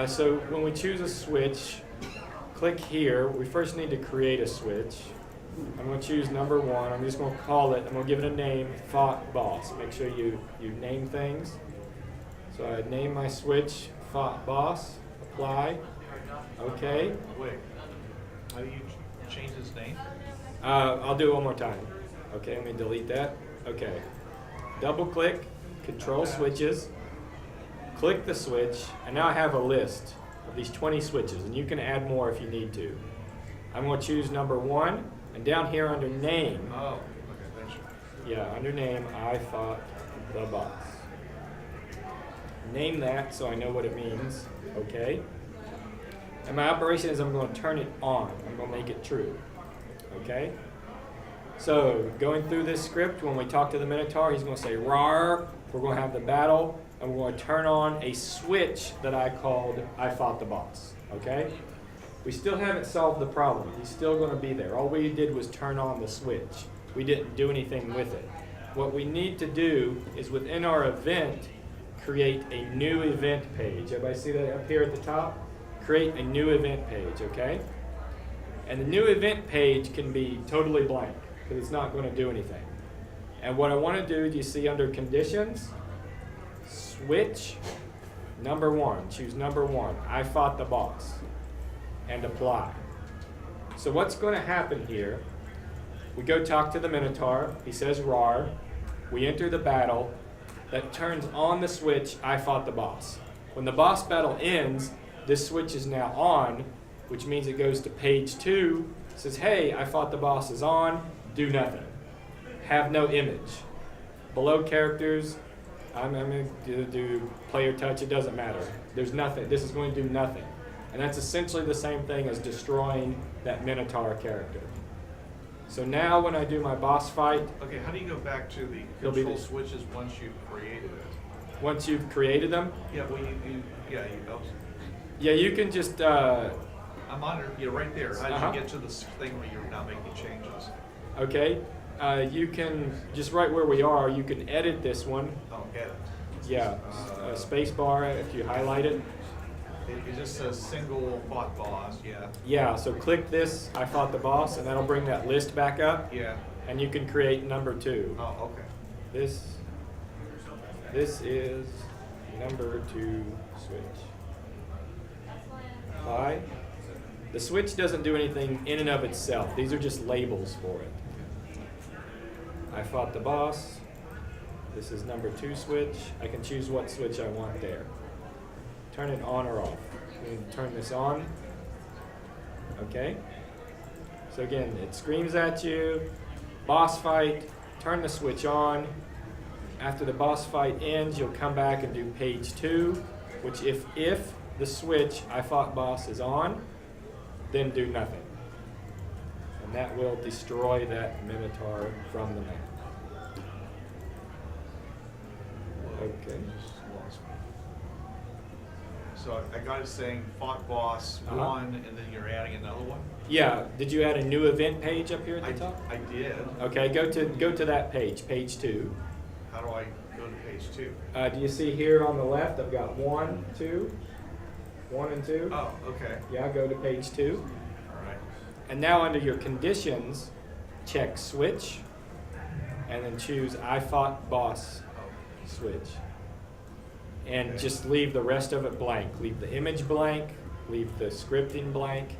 A: So when we choose a switch, click here. We first need to create a switch. I'm going to choose number 1. I'm just going to call it, I'm going to give it a name, Thought Boss. Make sure you name things. So I name my switch Thought Boss, apply, okay.
C: Wait, how do you change his name?
A: I'll do it one more time. Okay, let me delete that. Okay. Double click, control switches, click the switch, and now I have a list of these 20 switches, and you can add more if you need to. I'm going to choose number 1, and down here under name,
C: Oh, okay, thank you.
A: yeah, under name, I thought the boss. Name that so I know what it means, okay? And my operation is I'm going to turn it on. I'm going to make it true, okay? So going through this script, when we talk to the Minotaur, he's going to say "rawr." We're going to have the battle, and we're going to turn on a switch that I called I fought the boss, okay? We still haven't solved the problem. He's still going to be there. All we did was turn on the switch. We didn't do anything with it. What we need to do is within our event, create a new event page. Everybody see that up here at the top? Create a new event page, okay? And the new event page can be totally blank because it's not going to do anything. And what I want to do you see under conditions? Switch number 1. Choose number 1. I fought the boss. And apply. So what's going to happen here? We go talk to the Minotaur. He says "rawr." We enter the battle. That turns on the switch, I fought the boss. When the boss battle ends, this switch is now on, which means it goes to page 2, says, hey, I fought the boss is on, do nothing. Have no image. Below characters, I'm going to do player touch, it doesn't matter. There's nothing, this is going to do nothing. And that's essentially the same thing as destroying that Minotaur character. So now when I do my boss fight,
C: Okay, how do you go back to the
A: He'll be
C: control
A: the-
C: switches once you've created it?
A: once you've created them,
C: Yeah, well,
A: yeah, you can just,
C: I'm on it, you're right there. How did
A: Uh-huh.
C: you get to this thing where you're now making changes?
A: okay, you can, just right where we are, you can edit this one.
C: Oh, edit.
A: Yeah, space bar if you highlight it.
C: It just says single fought boss, yeah.
A: Yeah, so click this, I fought the boss, and that'll bring that list back up,
C: Yeah.
A: and you can create number 2.
C: Oh, okay.
A: This is number 2 switch. Apply. The switch doesn't do anything in and of itself. These are just labels for it. I fought the boss. This is number 2 switch. I can choose what switch I want there. Turn it on or off. We can turn this on. Okay. So again, it screams at you. Boss fight. Turn the switch on. After the boss fight ends, you'll come back and do page 2, which if the switch I fought boss is on, then do nothing. And that will destroy that Minotaur from the map. Okay.
C: So I got it saying fought boss
A: Uh-huh.
C: 1, and then you're adding another one?
A: Yeah, did you add a new event page up here at
C: I
A: the top?
C: I did.
A: Okay, go to that page, page 2.
C: How do I go to page 2?
A: Do you see here on the left, I've got 1, 2, 1 and 2?
C: Oh, okay.
A: Yeah, go to page 2.
C: All right.
A: And now under your conditions, check switch, and then choose I fought boss switch. And
C: Okay.
A: just leave the rest of it blank. Leave the image blank, leave the scripting blank,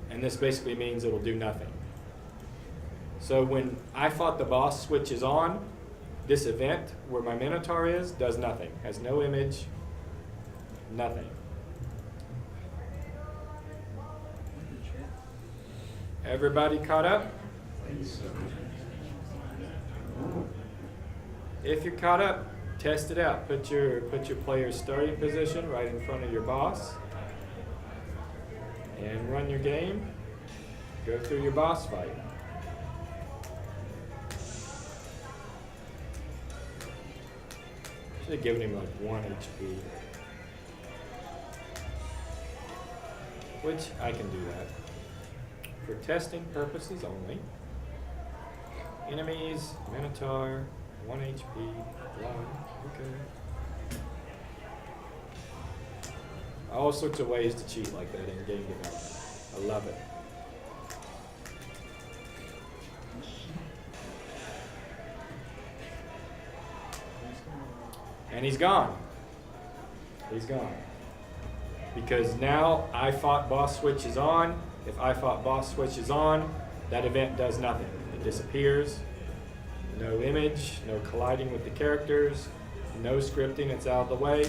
A: and this basically means it'll do nothing. So when I fought the boss switch is on, this event where my Minotaur is does nothing. Has no image, nothing. Everybody caught up? If you're caught up, test it out. Put your player's starting position right in front of your boss. And run your game. Go through your boss fight. Should have given him like 1 HP. Which I can do that. for testing purposes only. Enemies, Minotaur, 1 HP, blind, okay. All sorts of ways to cheat like that in game development. I love it. And he's gone. He's gone. Because now I fought boss switch is on. If I fought boss switch is on, that event does nothing. It disappears. No image, no colliding with the characters, no scripting, it's out of the way.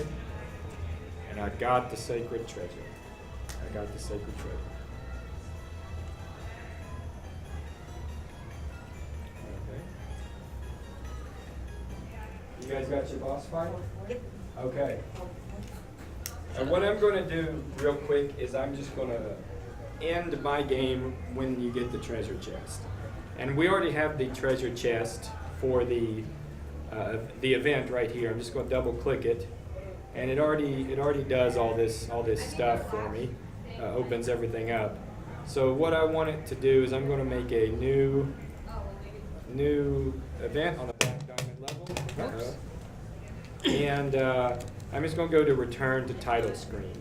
A: And I got the sacred treasure. I got the sacred treasure. Okay. You guys got your boss fight? Yep. Okay. And what I'm going to do real quick is I'm just going to end my game when you get the treasure chest. And we already have the treasure chest for the event right here. I'm just going to double click it, and it already does all this stuff for me. Opens everything up. So what I want it to do is I'm going to make a new event on the Black Diamond level. And I'm just going to go to return to title screen.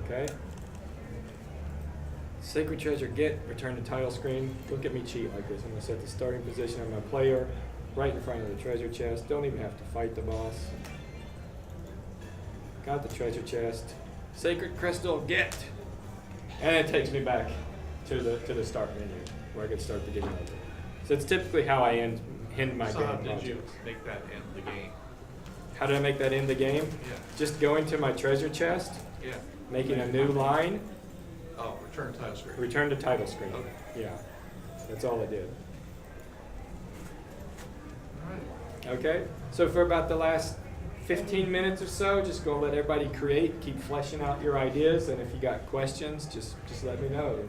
A: Okay. Sacred treasure get, return to title screen. Look at me cheat like this. I'm going to set the starting position of my player right in front of the treasure chest. Don't even have to fight the boss. Got the treasure chest. Sacred crystal get. And it takes me back to the start menu where I can start the game over. So it's typically how I end my
C: So
A: game
C: how did you
A: projects.
C: make that end the game?
A: How did I make that in the game?
C: Yeah.
A: Just going to my treasure chest,
C: Yeah.
A: making a new line,
C: Oh, return title screen.
A: return to title screen.
C: Okay.
A: Yeah, that's all I did.
C: All right.
A: Okay, so for about the last 15 minutes or so, just go let everybody create, keep fleshing out your ideas, and if you got questions, just let me know.